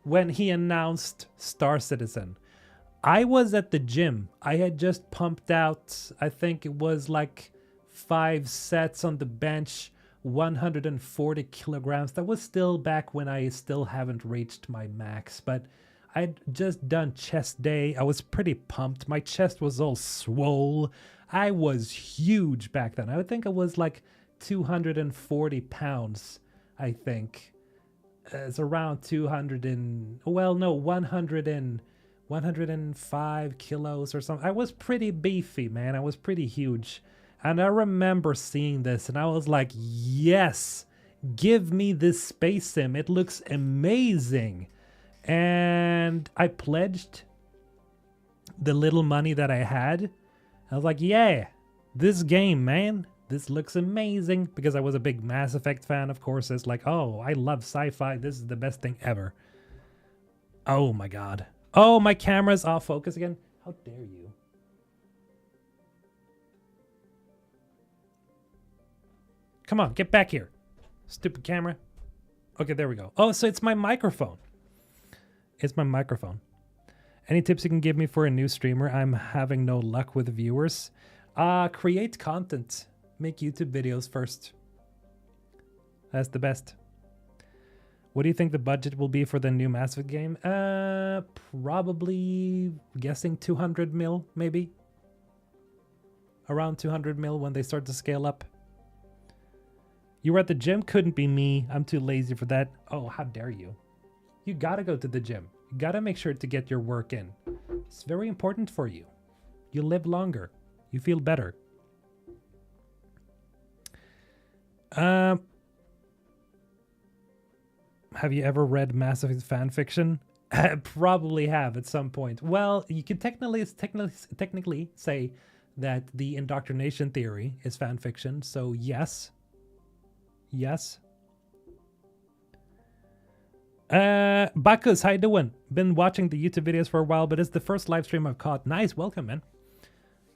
when he announced Star Citizen. I was at the gym. I had just pumped out, I think it was like 5 sets on the bench, 140 kilograms. That was still back when I still haven't reached my max, but I'd just done chest day. I was pretty pumped. My chest was all swole. I was huge back then. I would think I was like 240 pounds, I think. It's around 105 kilos or something. I was pretty beefy, man. I was pretty huge. And I remember seeing this and I was like, yes, give me this space sim. It looks amazing. And I pledged the little money that I had. I was like, yeah, this game, man, this looks amazing. Because I was a big Mass Effect fan, of course. It's like, oh, I love sci-fi. This is the best thing ever. Oh my God. Oh, my camera's off focus again. How dare you? Come on, get back here. Stupid camera. Okay, there we go. Oh, so it's my microphone. It's my microphone. Any tips you can give me for a new streamer? I'm having no luck with viewers. Create content. Make YouTube videos first. That's the best. What do you think the budget will be for the new Mass Effect game? Probably guessing 200 mil, maybe. Around 200 mil when they start to scale up. You were at the gym? Couldn't be me. I'm too lazy for that. Oh, how dare you. You gotta go to the gym. You gotta make sure to get your work in. It's very important for you. You live longer. You feel better. Have you ever read Mass Effect fan fiction? Probably have at some point. Well, you can technically say that the indoctrination theory is fan fiction. So yes. Yes. Bacchus, how you doing? Been watching the YouTube videos for a while, but it's the first live stream I've caught. Nice, welcome, man.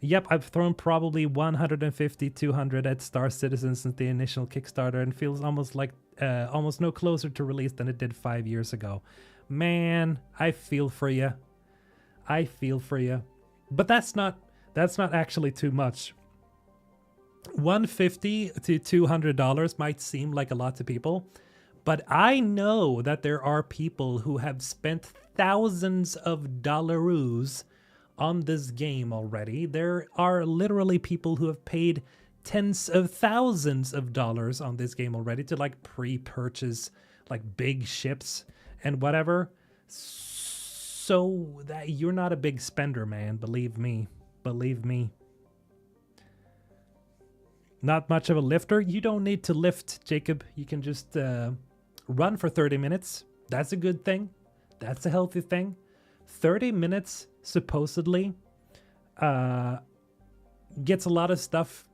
Yep, I've thrown probably 150, 200 at Star Citizen since the initial Kickstarter, and feels almost like almost no closer to release than it did 5 years ago. Man, I feel for you. I feel for you. But that's not actually too much. $150 to $200 might seem like a lot to people, but I know that there are people who have spent thousands of dollaroos on this game already. There are literally people who have paid tens of thousands of dollars on this game already to like pre-purchase like big ships and whatever. So that you're not a big spender, man. Believe me. Believe me. Not much of a lifter. You don't need to lift, Jacob. You can just run for 30 minutes. That's a good thing. That's a healthy thing. 30 minutes, supposedly, gets a lot of stuff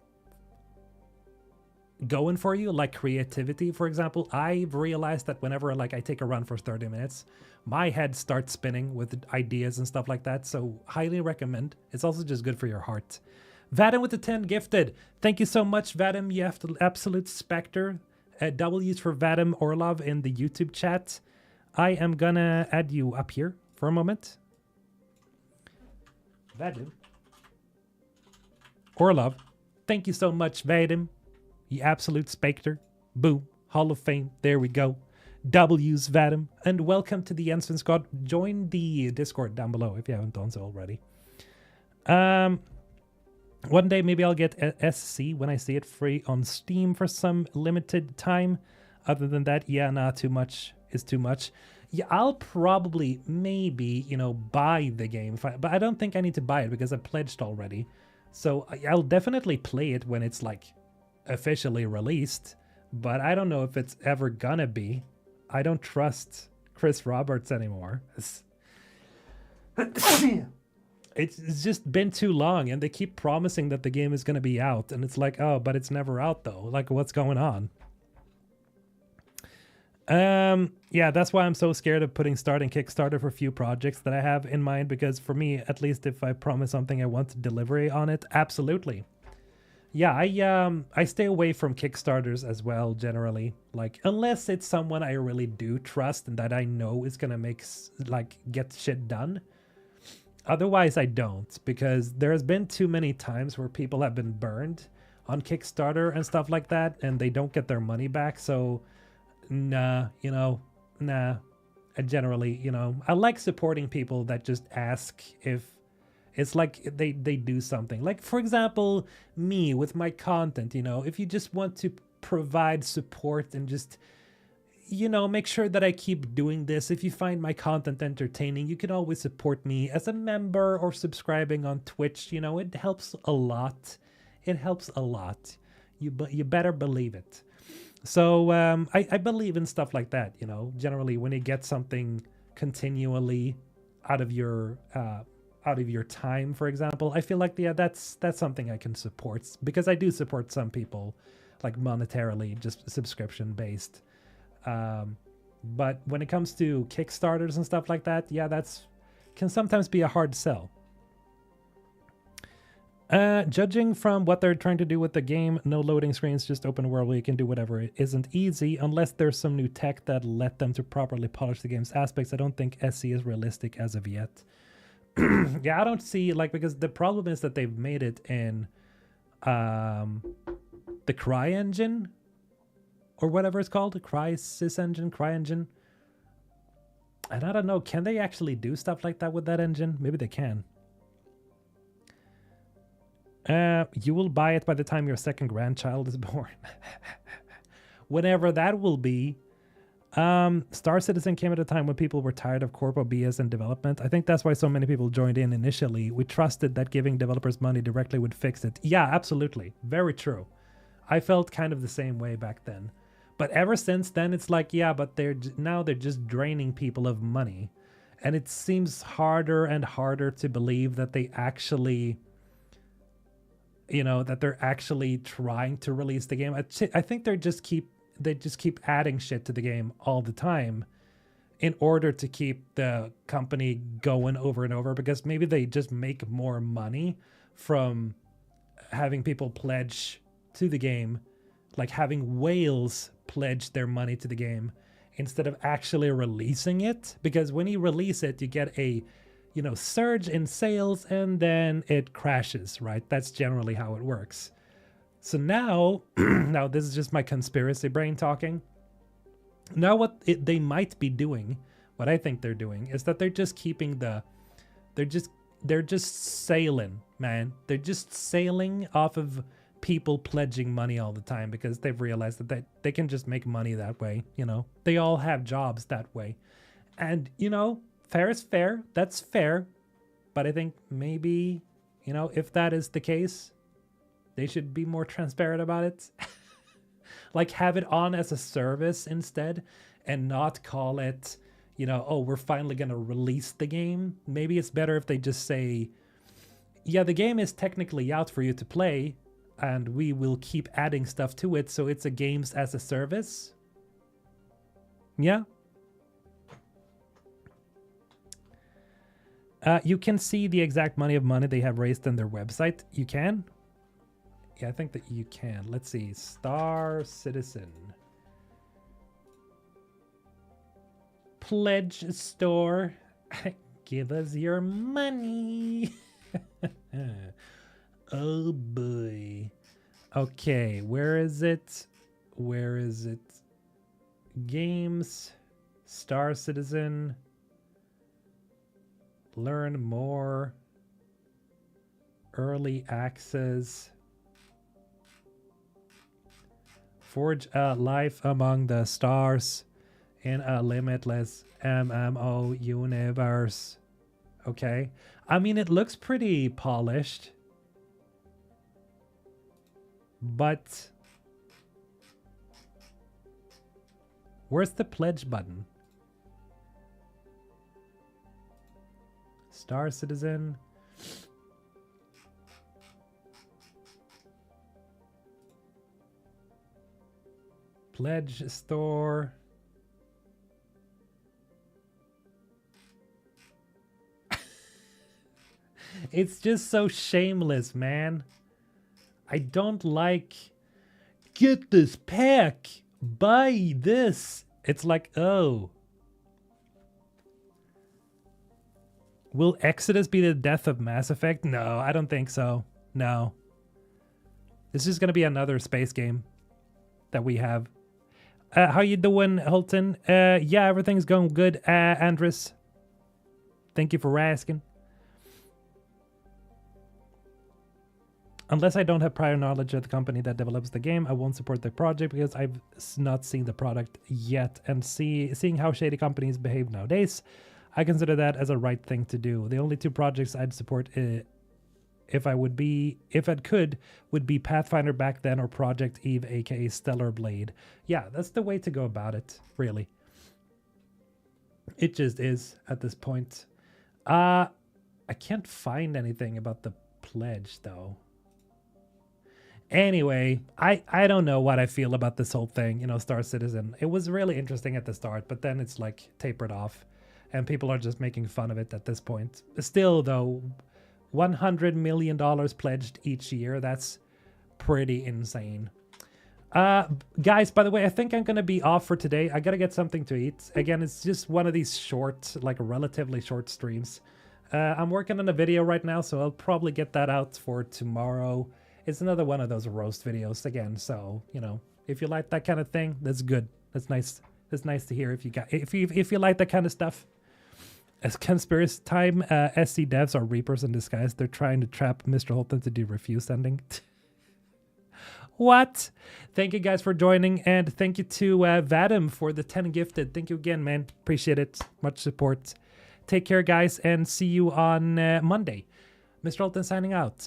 going for you, like creativity, for example. I've realized that whenever I take a run for 30 minutes, my head starts spinning with ideas and stuff like that. So highly recommend. It's also just good for your heart. Vadim with the 10 gifted. Thank you so much, Vadim. You have the absolute specter. W's for Vadim Orlov in the YouTube chat. I am gonna add you up here for a moment. Vadim. Orlov. Thank you so much, Vadim. You absolute specter. Boom. Hall of Fame. There we go. W's Vadim. And welcome to the Ensign Squad. Join the Discord down below if you haven't done so already. One day maybe I'll get SC when I see it free on Steam for some limited time. Other than that, yeah, not too much is too much. Yeah, I'll probably maybe, you know, buy the game. But I don't think I need to buy it because I pledged already. So I'll definitely play it when it's like officially released. But I don't know if it's ever gonna be. I don't trust Chris Roberts anymore. It's just been too long and they keep promising that the game is gonna be out. And it's like, oh, but it's never out though. Like, what's going on? Yeah, that's why I'm so scared of starting Kickstarter for a few projects that I have in mind, because for me, at least if I promise something, I want delivery on it. Absolutely. Yeah, I stay away from Kickstarters as well, generally. Like, unless it's someone I really do trust and that I know is gonna get shit done. Otherwise, I don't, because there's been too many times where people have been burned on Kickstarter and stuff like that, and they don't get their money back, so... Nah, you know, nah. I generally, you know, I like supporting people that just ask if it's like they do something. Like, for example, me with my content, you know, if you just want to provide support and just, you know, make sure that I keep doing this. If you find my content entertaining, you can always support me as a member or subscribing on Twitch. You know, it helps a lot. It helps a lot. You better believe it. So I believe in stuff like that, you know. Generally, when you get something continually out of your time, for example, I feel like, yeah, that's something I can support, because I do support some people, like monetarily, just subscription based. But when it comes to Kickstarters and stuff like that, yeah, can sometimes be a hard sell. Judging from what they're trying to do with the game, no loading screens, just open world where you can do whatever. It isn't easy unless there's some new tech that let them to properly polish the game's aspects. I don't think SC is realistic as of yet. Yeah, I don't see, like, because the problem is that they've made it in the Cry engine or whatever it's called, Crysis engine, Cry engine. And I don't know, can they actually do stuff like that with that engine? Maybe they can. You will buy it by the time your second grandchild is born. Whenever that will be. Star Citizen came at a time when people were tired of corpo BS and development. I think that's why so many people joined in initially. We trusted that giving developers money directly would fix it. Yeah, absolutely. Very true. I felt kind of the same way back then. But ever since then, it's like, yeah, but they're just draining people of money. And it seems harder and harder to believe that they actually... you know, that they're actually trying to release the game. I think they just keep adding shit to the game all the time in order to keep the company going over and over, because maybe they just make more money from having people pledge to the game, like having whales pledge their money to the game instead of actually releasing it. Because when you release it, you get a, you know, surge in sales and then it crashes, right? That's generally how it works. So now, now this is just my conspiracy brain talking. Now what they might be doing, what I think they're doing, is that they're just keeping they're just sailing, man. They're just sailing off of people pledging money all the time, because they've realized that they can just make money that way, you know? They all have jobs that way. And, you know, fair is fair. That's fair. But I think maybe, you know, if that is the case, they should be more transparent about it. Like, have it on as a service instead and not call it, you know, oh, we're finally going to release the game. Maybe it's better if they just say, yeah, the game is technically out for you to play and we will keep adding stuff to it. So it's a games as a service. Yeah. You can see the exact money they have raised on their website. You can? Yeah, I think that you can. Let's see. Star Citizen. Pledge store. Give us your money. Oh boy. Okay, where is it? Where is it? Games, Star Citizen, learn more, early access, forge a life among the stars in a limitless MMO universe. Okay. I mean, it looks pretty polished, but where's the pledge button? Star Citizen. Pledge store. It's just so shameless, man. I don't like, get this pack, buy this. It's like, oh. Will Exodus be the death of Mass Effect? No, I don't think so. No. This is going to be another space game that we have. How you doing, Hulthen? Yeah, everything's going good, Andres. Thank you for asking. Unless I don't have prior knowledge of the company that develops the game, I won't support the project because I've not seen the product yet. And seeing how shady companies behave nowadays, I consider that as a right thing to do. The only two projects I'd support if I could, would be Pathfinder back then or Project Eve, aka Stellar Blade. Yeah, that's the way to go about it, really. It just is at this point. I can't find anything about the pledge, though. Anyway, I don't know what I feel about this whole thing, you know, Star Citizen. It was really interesting at the start, but then it's like tapered off and people are just making fun of it at this point. Still, though, $100 million pledged each year. That's pretty insane. Guys, by the way, I think I'm going to be off for today. I got to get something to eat. Again, it's just one of these short, like relatively short streams. I'm working on a video right now, so I'll probably get that out for tomorrow. It's another one of those roast videos again. So, you know, if you like that kind of thing, that's good. That's nice. That's nice to hear if you like that kind of stuff. As conspiracy time, SC devs are reapers in disguise. They're trying to trap MrHulthen to do refuse sending. What? Thank you guys for joining, and thank you to Vadim for the 10 gifted. Thank you again, man. Appreciate it. Much support. Take care, guys, and see you on Monday. MrHulthen signing out.